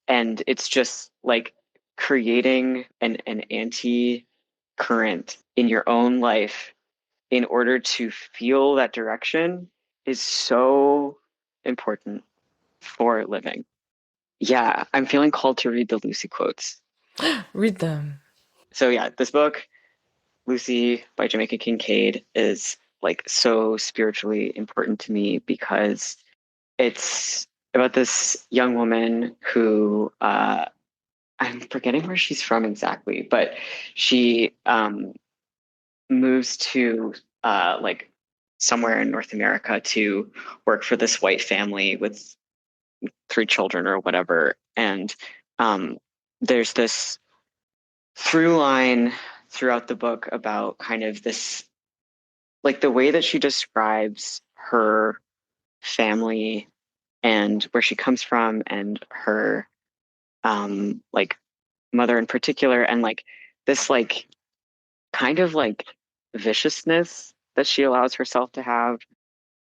it's just like creating an anti current in your own life in order to feel that direction is so important for living. Yeah, I'm feeling called to read the Lucy quotes. Read them. So yeah, this book, Lucy by Jamaica Kincaid, is like so spiritually important to me because it's about this young woman who I'm forgetting where she's from exactly, but she moves to like somewhere in North America to work for this white family with three children or whatever. And um, there's this through line throughout the book about kind of this, like the way that she describes her family and where she comes from and her like mother in particular and like this like kind of like viciousness that she allows herself to have.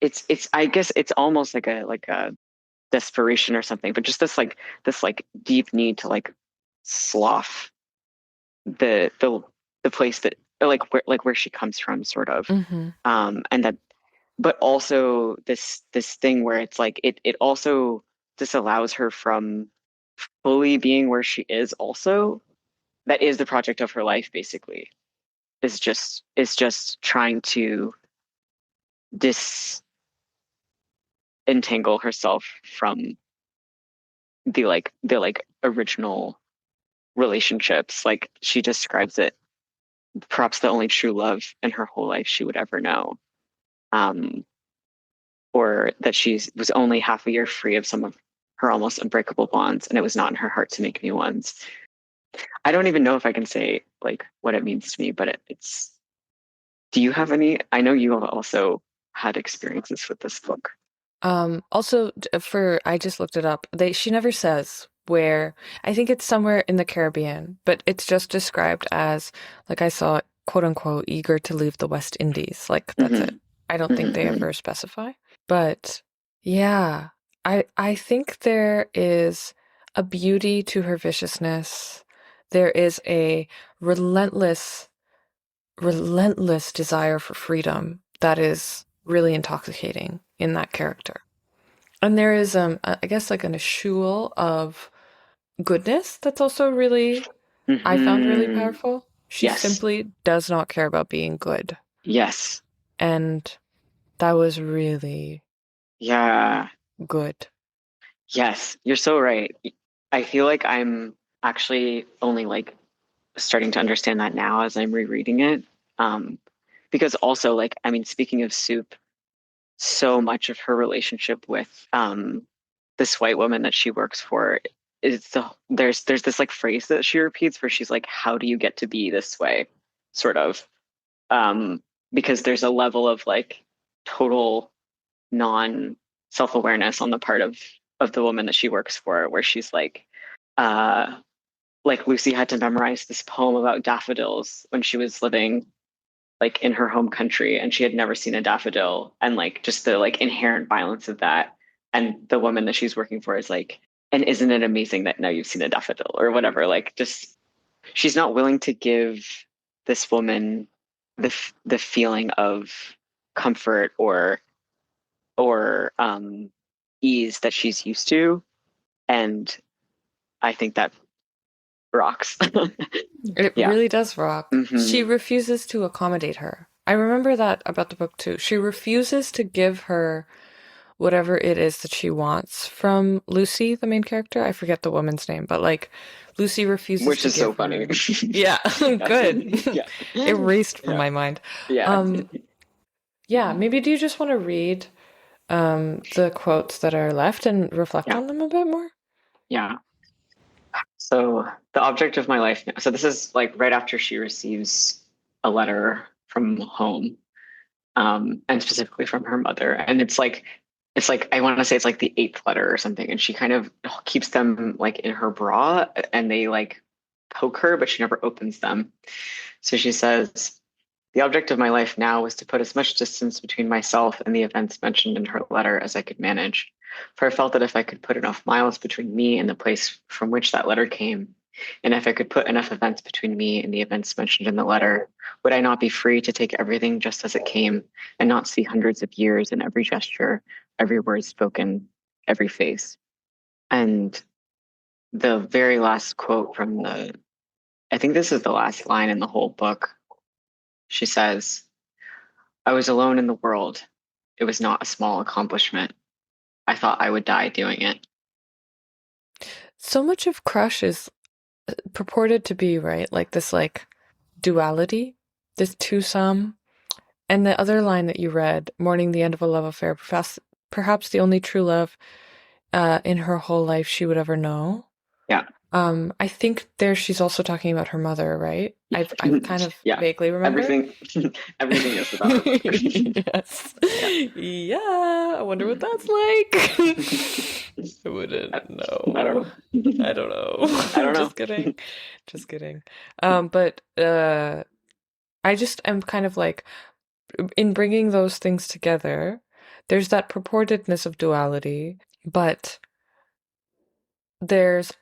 It's I guess it's almost like a desperation or something, but just this like deep need to like slough the place that like where she comes from sort of Mm-hmm. and that but also this thing where it's like it also disallows her from fully being where she is also that is the project of her life basically is just trying to disentangle herself from the like original relationships like she describes it perhaps the only true love in her whole life she would ever know. Um, or that she was only half a year free of some of her almost unbreakable bonds, and it was not in her heart to make new ones. I don't even know if I can say like what it means to me, but it's. Do you have any? I know you have also had experiences with this book. Also for I just looked it up. She never says where. I think it's somewhere in the Caribbean, but it's just described as like I saw quote unquote eager to leave the West Indies. Like that's it. Hmm. I don't think they Hmm. ever specify. But yeah, I think there is a beauty to her viciousness. There is a relentless relentless desire for freedom that is really intoxicating in that character. And there is, I guess, like an eschewal of goodness that's also really, I found really Hmm. powerful. She Yes. simply does not care about being good. Yes. And that was really Yeah. good. Yes. You're so right. I feel like I'm actually only like starting to understand that now as I'm rereading it. Um, because also, like, I mean, speaking of Soup, so much of her relationship with this white woman that she works for is there's this like phrase that she repeats where she's like, "How do you get to be this way?" Sort of, um, because there's a level of like total non self-awareness on the part of the woman that she works for, where she's uh, like Lucy had to memorize this poem about daffodils when she was living like in her home country and she had never seen a daffodil, and like just the like inherent violence of that. And the woman that she's working for is like, and isn't it amazing that now you've seen a daffodil or whatever, like just she's not willing to give this woman the feeling of comfort or ease that she's used to. And I think that rocks. It Yeah. really does rock. She Hmm. refuses to accommodate her. I remember that about the book too. She refuses to give her whatever it is that she wants from Lucy, the main character. I forget the woman's name, but like Lucy refuses Which to is so give funny. her. Yeah, good. Yeah. Erased from Yeah. my mind. Yeah. Um, yeah, maybe do you just want to read the quotes that are left and reflect Yeah. on them a bit more? Yeah. So the object of my life now. So this is like right after she receives a letter from home, and specifically from her mother. And it's like I want to say it's like the eighth letter or something. And she kind of keeps them like in her bra and they like poke her, but she never opens them. So she says, the object of my life now was to put as much distance between myself and the events mentioned in her letter as I could manage. For I felt that if I could put enough miles between me and the place from which that letter came, and if I could put enough events between me and the events mentioned in the letter, would I not be free to take everything just as it came and not see hundreds of years in every gesture, every word spoken, every face? And the very last quote from I think this is the last line in the whole book. She says, I was alone in the world. It was not a small accomplishment. I thought I would die doing it. So much of Crush is purported to be, right? Like this like duality, this twosome. And the other line that you read, mourning the end of a love affair, perhaps the only true love in her whole life she would ever know. Yeah. I think there she's also talking about her mother, right? I've kind of Yeah. vaguely remember. Everything everything is about her mother. Yes. Yeah. Yeah, I wonder what that's like. I wouldn't I don't know. know. I don't know. I don't know. Just kidding. Just kidding. But I just am kind of like in bringing those things together, there's that purportedness of duality, but there's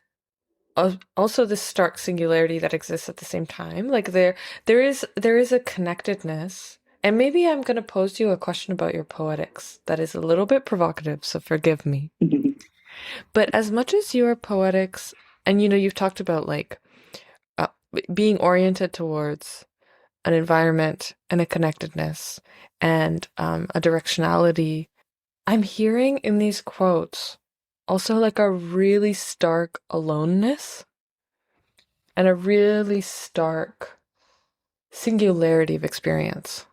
also this stark singularity that exists at the same time. Like there is a connectedness. And maybe I'm going to pose you a question about your poetics that is a little bit provocative, so forgive me. But as much as your poetics, and you've talked about like uh, being oriented towards an environment and a connectedness and a directionality, I'm hearing in these quotes also like a really stark aloneness and a really stark singularity of experience.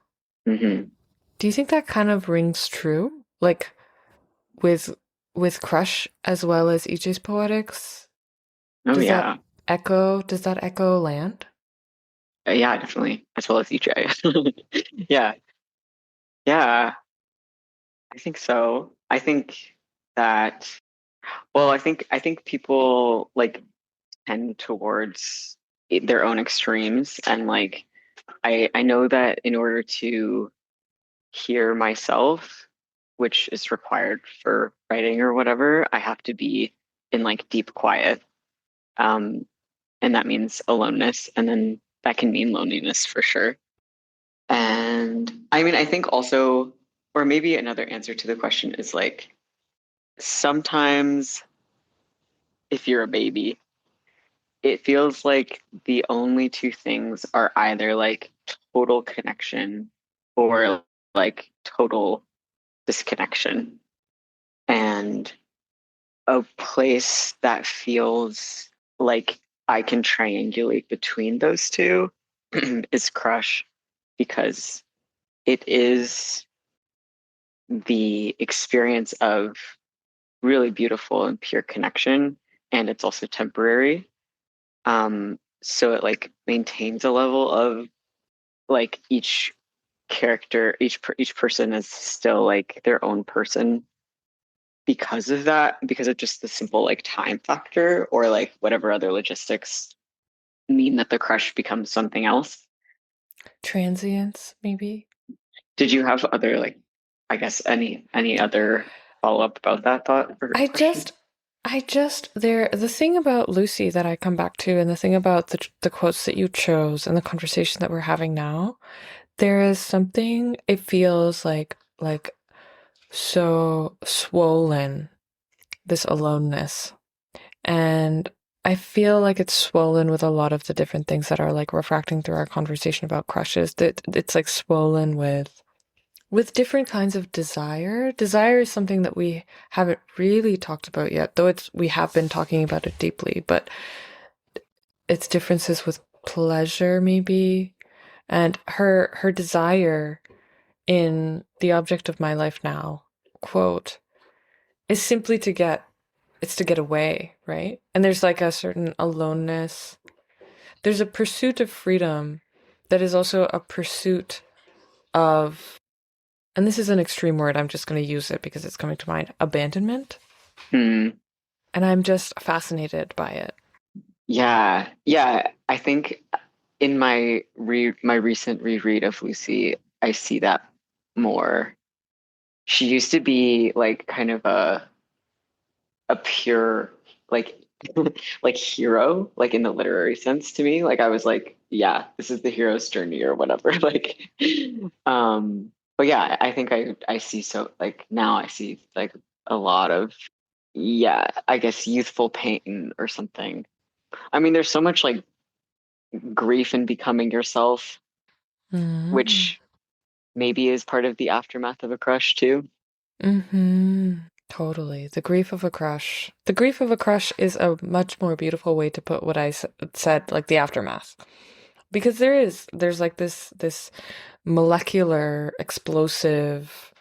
Hmm. Do you think that kind of rings true? Like with Crush as well as EJ's poetics? Oh Does that yeah. echo land? Yeah, definitely. As well as EJ. Yeah. Yeah. I think so. I think that well, I think people like tend towards their own extremes, and like I know that in order to hear myself, which is required for writing or whatever, I have to be in like deep quiet. Um, and that means aloneness, and then that can mean loneliness for sure. And I mean, I think also or maybe another answer to the question is like sometimes if you're a baby, it feels like the only two things are either like total connection or like total disconnection. And a place that feels like I can triangulate between those two is Crush because it is the experience of really beautiful and pure connection, and it's also temporary. So it like maintains a level of like each character, each person is still like their own person because of that, because of just the simple like time factor or like whatever other logistics mean that the crush becomes something else. Transience, maybe. Did you have other like, I guess any other follow up about that thought or I question? just, the thing about Lucy that I come back to, and the thing about the quotes that you chose and the conversation that we're having now, there is something, it feels like so swollen, this aloneness. And I feel like it's swollen with a lot of the different things that are like refracting through our conversation about crushes. That it's like swollen with different kinds of desire. Desire is something that we haven't really talked about yet, though we have been talking about it deeply, but its differences with pleasure maybe, and her desire in the object of my life now, quote, is simply to get away, right? And there's like a certain aloneness. There's a pursuit of freedom that is also a pursuit of, and this is an extreme word, I'm just going to use it because it's coming to mind, abandonment. Hmm. And I'm just fascinated by it. Yeah, yeah. I think in my recent reread of Lucy, I see that more. She used to be like kind of a pure like like hero, like in the literary sense to me. Like I was like, yeah, this is the hero's journey or whatever. Like but yeah, I think I see so like now I see like a lot of yeah, I guess youthful pain or something. I mean, there's so much like grief in becoming yourself, Mm-hmm. which maybe is part of the aftermath of a crush too. Mm-hmm. Totally. The grief of a crush. The grief of a crush is a much more beautiful way to put what said, like the aftermath. Because there's like this molecular, explosive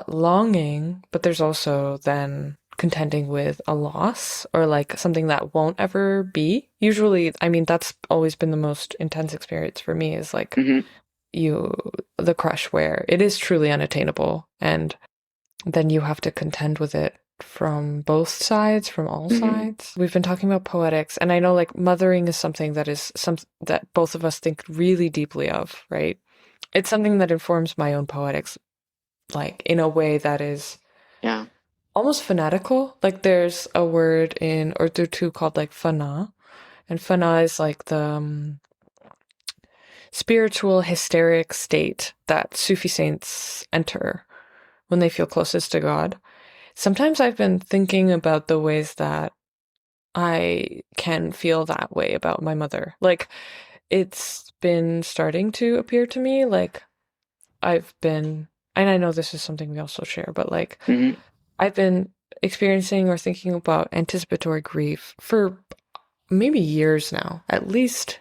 longing, but there's also then contending with a loss or like something that won't ever be. Usually, I mean, that's always been the most intense experience for me is like Hmm. you, the crush where it is truly unattainable. And then you have to contend with it from both sides, from all Hmm. sides. We've been talking about poetics, and I know like mothering is something that is some that both of us think really deeply of, right? It's something that informs my own poetics, like in a way that is Yeah. almost fanatical. Like there's a word in Urdu called like fana, and fana is like the spiritual hysteric state that Sufi saints enter when they feel closest to God. Sometimes I've been thinking about the ways that I can feel that way about my mother. Like it's been starting to appear to me like I've been, and I know this is something we also share, but like Hmm. I've been experiencing or thinking about anticipatory grief for maybe years now, at least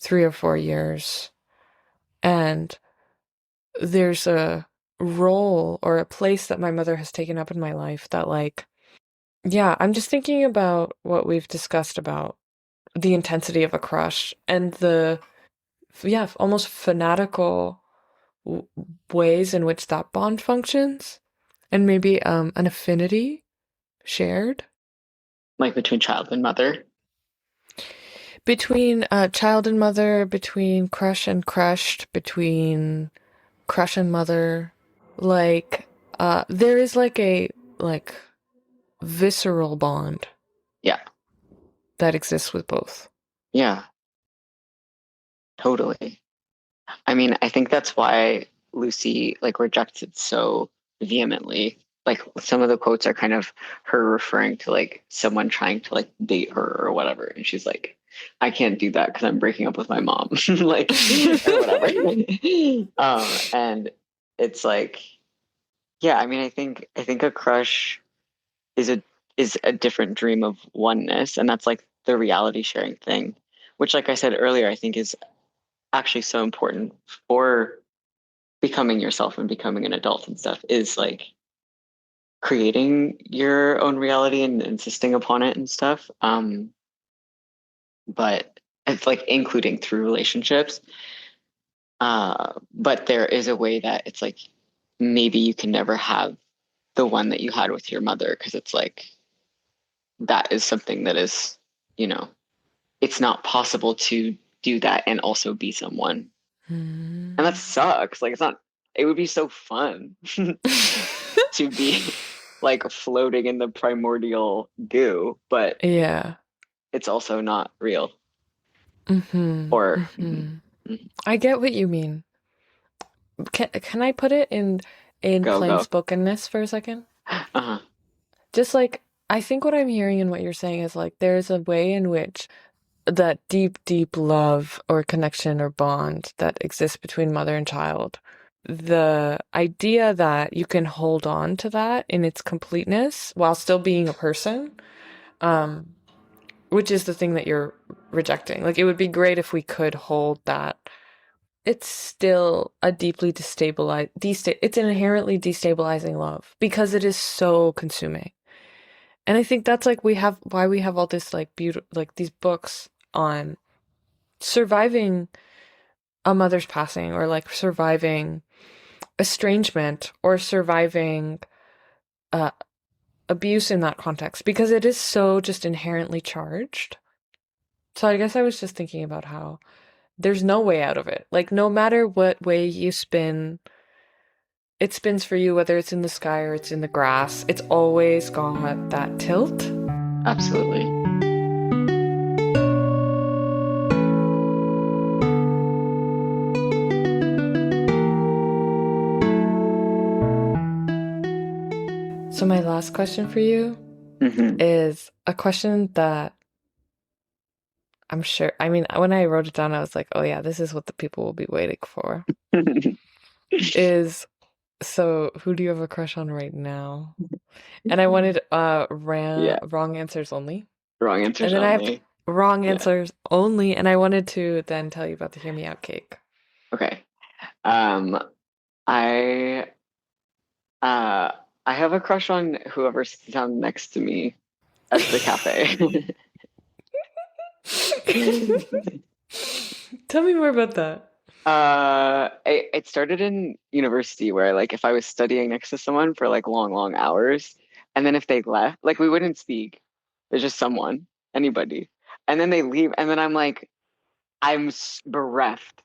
3 or 4 years. And there's a role or a place that my mother has taken up in my life that, like, yeah, I'm just thinking about what we've discussed about the intensity of a crush and the, yeah, almost fanatical w- ways in which that bond functions, and maybe an affinity shared Like between child and mother. between child and mother, between crush and crushed, between crush and mother. Like, there is like a like visceral bond Yeah. that exists with both. Yeah, totally. I mean, I think that's why Lucy like rejects it so vehemently. Like some of the quotes are kind of her referring to like someone trying to like date her or whatever, and she's like, I can't do that because I'm breaking up with my mom, like or whatever. And it's like, yeah, I mean, I think a crush is a different dream of oneness, and that's like the reality sharing thing, which, like I said earlier, I think is actually so important for becoming yourself and becoming an adult and stuff, is like creating your own reality and insisting upon it and stuff. But it's like including through relationships. But there is a way that it's like maybe you can never have the one that you had with your mother because it's like that is something that is, you know, it's not possible to do that and also be someone. And that sucks. Like it's not, it would be so fun to be like floating in the primordial goo, but Yeah. it's also not real. Mm-hmm. Or Mm-hmm. I get what you mean. Can I put it in go, plain go. spokenness for a second? Uh-huh. Just like I think what I'm hearing and what you're saying is like there's a way in which that deep, deep love or connection or bond that exists between mother and child. The idea that you can hold on to that in its completeness while still being a person, um, which is the thing that you're rejecting. Like it would be great if we could hold that. It's still a deeply it's an inherently destabilizing love because it is so consuming. And I think that's like why we have all this like beautiful like these books on surviving a mother's passing or like surviving estrangement or surviving uh, abuse in that context because it is so just inherently charged. So I guess I was just thinking about how there's no way out of it. Like no matter what way you spin, it spins for you, whether it's in the sky or it's in the grass. It's always got that tilt. Absolutely. So my last question for you Hmm. is a question that I'm sure, I mean, when I wrote it down, I was like, oh yeah, this is what the people will be waiting for. Is so who do you have a crush on right now? And I wanted Yeah. wrong answers only. Wrong And answers then I have only. wrong Yeah. answers only, and I wanted to then tell you about the Hear Me Out cake. Okay. Um, I uh I have a crush on whoever sits down next to me at the cafe. Tell me more about that. It started in university where like if I was studying next to someone for like long, long hours, and then if they left, like we wouldn't speak. There's just someone, anybody, and then they leave, and then I'm like, bereft,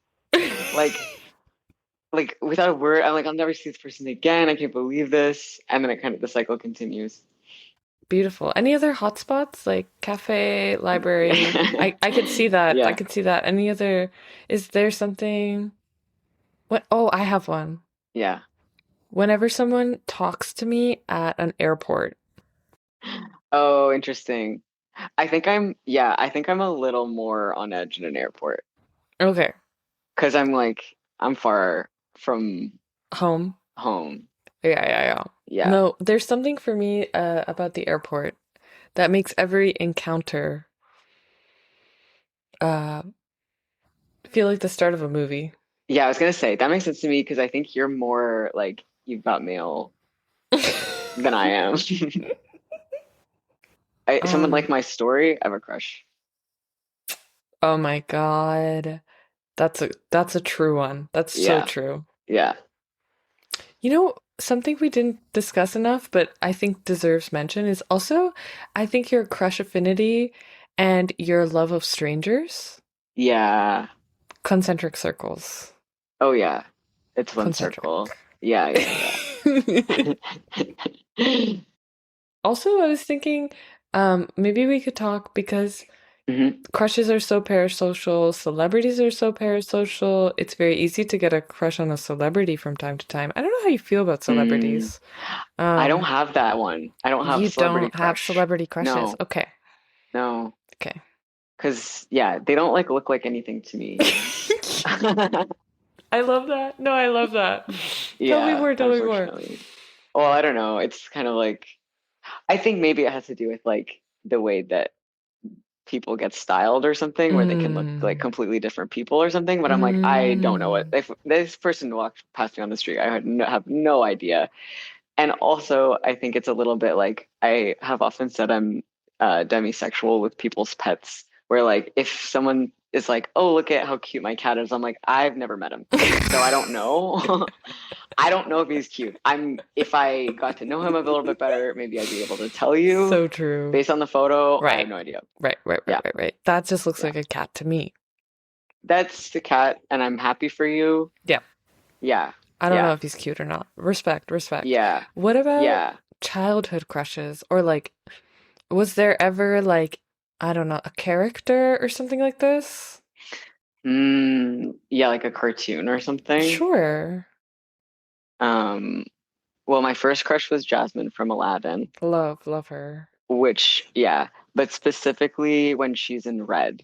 like without a word. I'm like, I'll never see this person again. I can't believe this, and then it kind of the cycle continues. Beautiful. Any other hotspots like cafe, library? I could see that. I Yeah, could see that. Any other? Is there something? What? Oh, I have one. yeah. Whenever someone talks to me at an airport. Oh, interesting. I think I'm a little more on edge in an airport Okay, because I'm far from home. home. Yeah, yeah, yeah. Yeah. No, there's something for me about the airport that makes every encounter uh feel like the start of a movie. Yeah, I was gonna say that makes sense to me because I think you're more like you've got mail than I am. Someone like Um, my story, I have a crush. oh my God. That's a true one. That's so Yeah, true. yeah, You know, something we didn't discuss enough, but I think deserves mention is also I think your crush affinity and your love of strangers, yeah. concentric circles. Oh yeah, it's one Concentric. circle. Yeah, yeah, yeah. Also, I was thinking, maybe we could talk because Hmm. Crushes are so parasocial, celebrities are so parasocial. It's very easy to get a crush on a celebrity from time to time. I don't know how you feel about Mm. celebrities. I don't Um, have that one. I don't have you celebrity don't have crush. celebrity crushes. No, Okay. no. Okay. Because, yeah, they don't like look like anything to me. I love that. No, I love that. Tell me Yeah, more, tell me more. unfortunately. Well, I don't know. It's kind of like, I think maybe it has to do with like the way that people get styled or something, where they can look like Mm. completely different people or something. But I'm like, I don't know what Mm. if this person walked past me on the street, I would have no idea. And also, I think it's a little bit like I have often said I'm demisexual with people's pets, where like if someone is like, "Oh, look at how cute my cat is," I'm like, I've never met him, so I don't know. I don't know if he's cute. If I got to know him a little bit better, maybe I'd be able to tell you. So true. Based on the photo, I have Right. no idea. Right, right, right, Yeah, right, right. That just looks yeah. like a cat to me. That's the cat, and I'm happy for you. Yeah. Yeah, I don't know yeah, if he's cute or not. Respect, respect. yeah, What about yeah. childhood crushes? Or like, was there ever like, I don't know, a character or something like this? Yeah, like a cartoon or something. Sure. Um, well, my first crush was Jasmine from Aladdin, Love, love her. which, yeah, but specifically when she's in red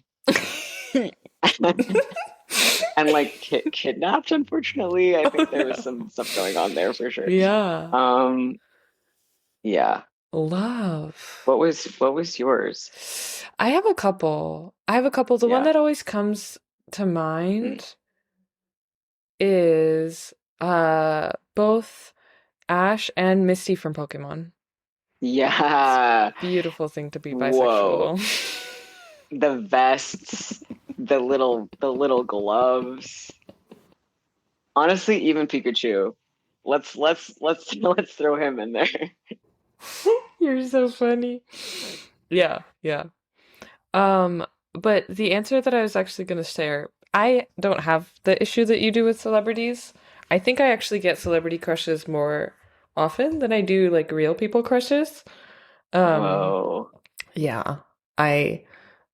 and like kidnapped, unfortunately. I Oh think there was no. some stuff going on there for sure. Yeah. Um, yeah. Love. What was yours? I have a couple. I have a couple. The one Yeah. that always comes to Mm. mind is both Ash and Misty from Pokemon. Yeah. Beautiful thing to be Whoa. bisexual. The vests, the little gloves. Honestly, even Pikachu. Let's throw him in there. You're so funny. Yeah, yeah. Um, but the answer that I was actually going to share, I don't have the issue that you do with celebrities. I think I actually get celebrity crushes more often than I do like real people crushes. Um, Whoa. yeah. I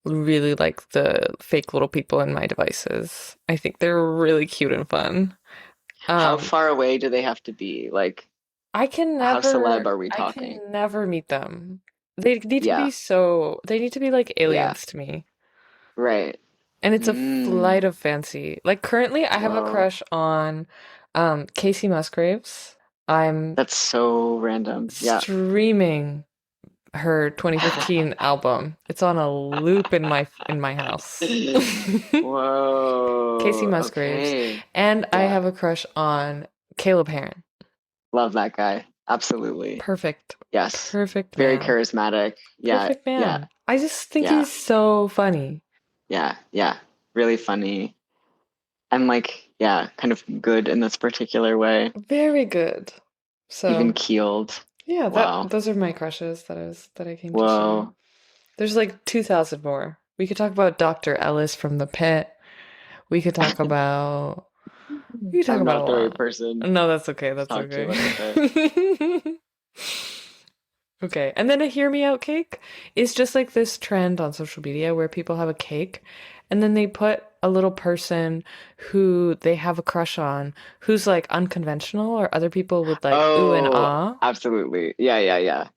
really like the fake little people in my devices. I think they're really cute and fun. How Um, far away do they have to be? Like, how celeb are we I talking? can never meet them. Yeah. They need to be like Yeah. aliens to me. Right. And it's a flight Mm. of fancy. Like currently I have a Whoa. crush on Casey Musgraves. I'm That's so random. Yeah. streaming her 2015 album. It's on a loop in my house. Casey Whoa. Musgraves. Okay. And I Yeah. have a crush on Caleb Heron. Love that guy. Absolutely. Perfect. Yes. Perfect Very man. charismatic. Yeah. Perfect Yeah. man. I just think Yeah. he's so funny. Yeah. Yeah. Really funny. And like, yeah, kind of good in this particular way. Very good. Even So, keeled. yeah, that Wow. those are my crushes that I came to share. Whoa. There's like 2,000 more. We could talk about Dr. Ellis from The Pit. We could talk about we could talk I'm about a not the right lot. person No, that's okay. to That's talk to okay. about the pet. Okay. And then a hear me out cake is just like this trend on social media where people have a cake and then they put a little person who they have a crush on who's like unconventional or other people would like ooh and Oh, ah. absolutely. Yeah, yeah, yeah.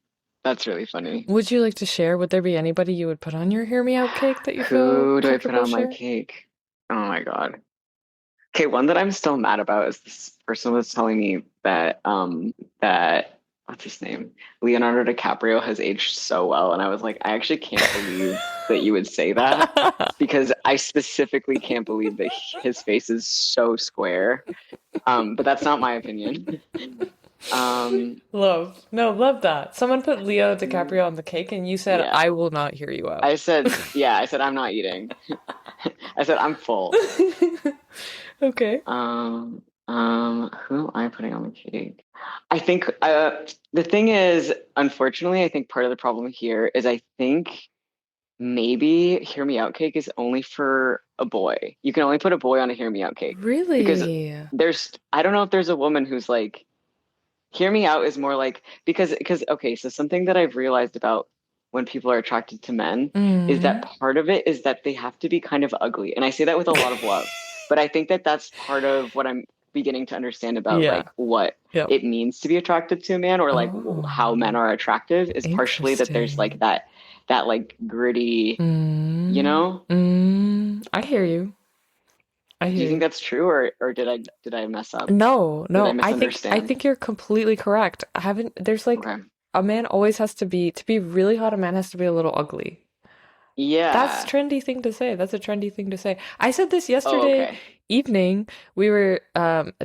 That's really funny. Would you like to share? Would there be anybody you would put on your hear me out cake that you feel Who do I put comfortable on my sharing? cake? Oh my God. Okay, one that I'm still mad about is this person was telling me that what's his name? Leonardo DiCaprio has aged so well, and I was like, I actually can't believe that you would say that because I specifically can't believe that his face is so square. But that's not my opinion. Um, Love. No, love that. Someone put Leo DiCaprio on the cake and you said, yeah. I will not hear you out. I said I'm not eating. I said I'm full. Okay. Who am I putting on the cake? I think the thing is, unfortunately, I think part of the problem here is I think maybe Hear Me Out cake is only for a boy. You can only put a boy on a Hear Me Out cake because Really? I don't know if there's a woman who's like Hear Me Out is more like because okay, so something that I've realized about when people are attracted to men is that Mm. part of it is that they have to be kind of ugly. And I say that with a lot of love, but I think that that's part of what I'm beginning to understand about Yeah. like what Yep. it means to be attracted to a man or like how men Oh, are attractive is partially that there's like interesting. that like gritty, you Mm. know? I hear you. I Do hear you think you. that's true or did I mess up? No, Did I no. I misunderstand? think you're completely correct. I haven't there's like Okay. a man always has to be really hot, a man has to be a little ugly. That's Yeah. trendy thing to say. That's a trendy thing to say. I said this Oh, yesterday okay. evening. We were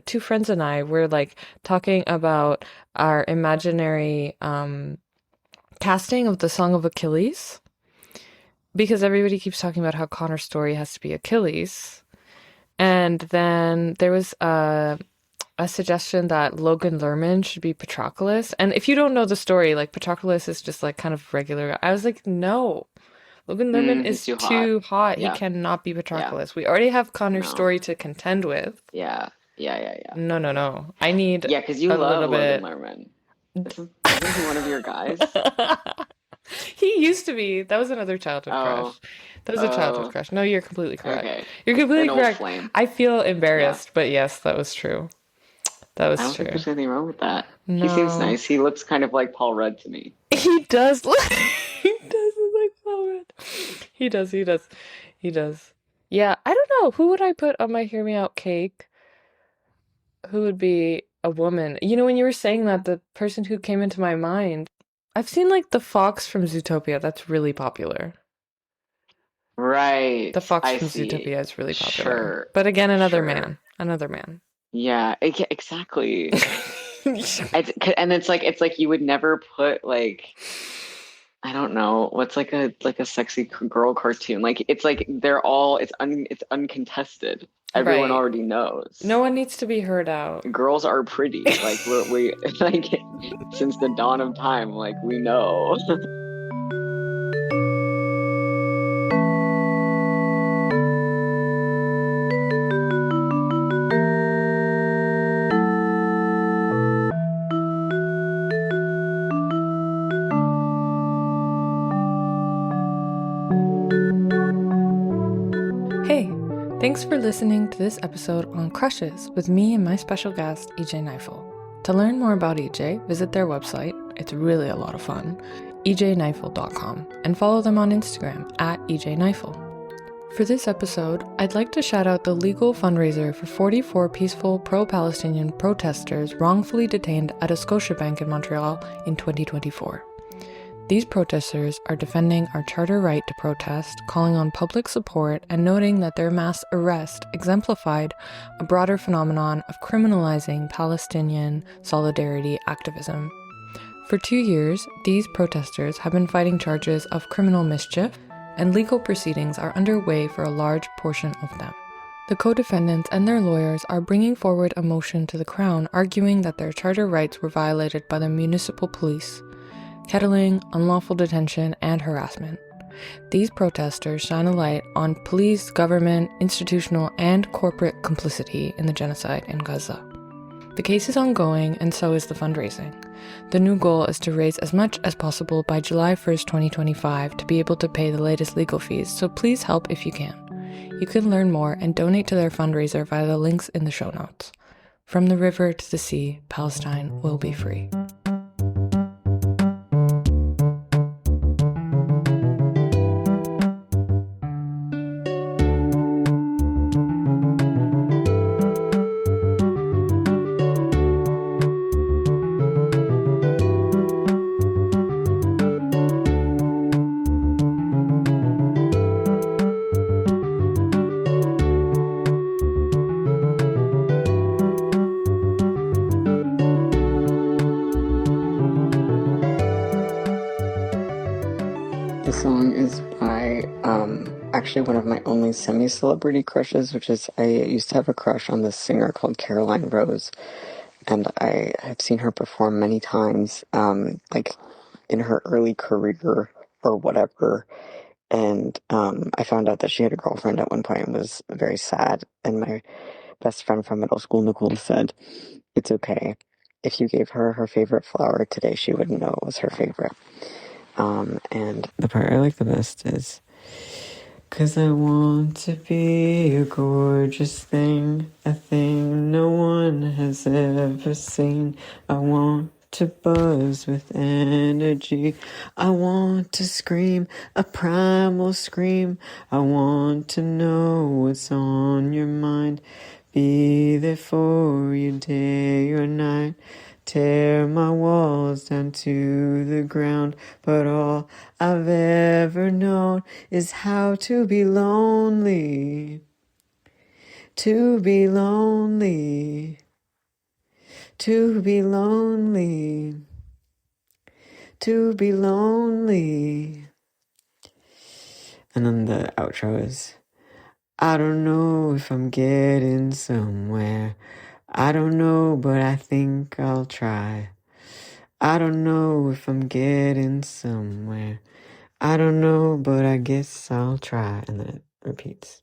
two friends and I were like talking about our imaginary casting of the Song of Achilles because everybody keeps talking about how Connor's story has to be Achilles. And then there was a suggestion that Logan Lerman should be Patroclus. And if you don't know the story, like Patroclus is just like kind of regular. I was like, no, Logan Lerman He's is too hot. too hot. He Yeah. cannot be Yeah. Patroclus. We already have Connor's No. story to contend with. Yeah. Yeah, yeah, yeah. No, no, no. I need Yeah, because you a love little Logan bit. Lerman. Isn't he one of your guys? He used to be. That was another childhood Oh, crush. That was a childhood oh, crush. No, you're completely correct. okay. You're completely An old correct. flame. I feel Yeah. embarrassed, but yes, that was true. That I was don't think true. there's anything wrong with that. He seems No. nice. He looks kind of like Paul Rudd to me. He does look he does look like Paul Rudd. He does. Yeah, I don't know. Who would I put on my Hear Me Out cake? Who would be a woman? You know, when you were saying that, the person who came into my mind, I've seen like the fox from Zootopia. That's really popular. Right. The fox I from see. Zootopia is really popular. Sure. But again, another Sure. man. Another man. Yeah, exactly. And it's like you would never put like I don't know what's like a sexy girl cartoon. Like it's like they're all it's uncontested. Everyone Right. already knows. No one needs to be heard out. Girls are pretty. Like we like since the dawn of time, like we know. Hey, thanks for listening to this episode on crushes with me and my special guest, EJ Kneifel. To learn more about EJ, visit their website. It's really a lot of fun, ejkneifel.com, and follow them on Instagram at EJ Kneifel. For this episode, I'd like to shout out the legal fundraiser for 44 peaceful pro-Palestinian protesters wrongfully detained at a Scotiabank in Montreal in 2024. These protesters are defending our charter right to protest, calling on public support, and noting that their mass arrest exemplified a broader phenomenon of criminalizing Palestinian solidarity activism. For 2 years, these protesters have been fighting charges of criminal mischief, and legal proceedings are underway for a large portion of them. The co-defendants and their lawyers are bringing forward a motion to the Crown arguing that their charter rights were violated by the municipal police, kettling, unlawful detention, and harassment. These protesters shine a light on police, government, institutional, and corporate complicity in the genocide in Gaza. The case is ongoing, and so is the fundraising. The new goal is to raise as much as possible by July 1st, 2025 to be able to pay the latest legal fees, so please help if you can. You can learn more and donate to their fundraiser via the links in the show notes. From the river to the sea, Palestine will be free. The song is by actually one of my only semi-celebrity crushes, which is I used to have a crush on this singer called Caroline Rose, and I have seen her perform many times, like in her early career or whatever. And I found out that she had a girlfriend at one point and was very sad. And my best friend from middle school, Nicole, said, "It's okay. If you gave her her favorite flower today, she wouldn't know it was her favorite." And the part I like the best is, 'cause I want to be a gorgeous thing, a thing no one has ever seen. I want to buzz with energy. I want to scream a primal scream. I want to know what's on your mind. Be there for you day or night. Tear my walls down to the ground, but all I've ever known is how to be lonely. To be lonely. To be lonely. To be lonely. And then the outro is, I don't know if I'm getting somewhere. I don't know, but I think I'll try. I don't know if I'm getting somewhere. I don't know, but I guess I'll try. And then it repeats.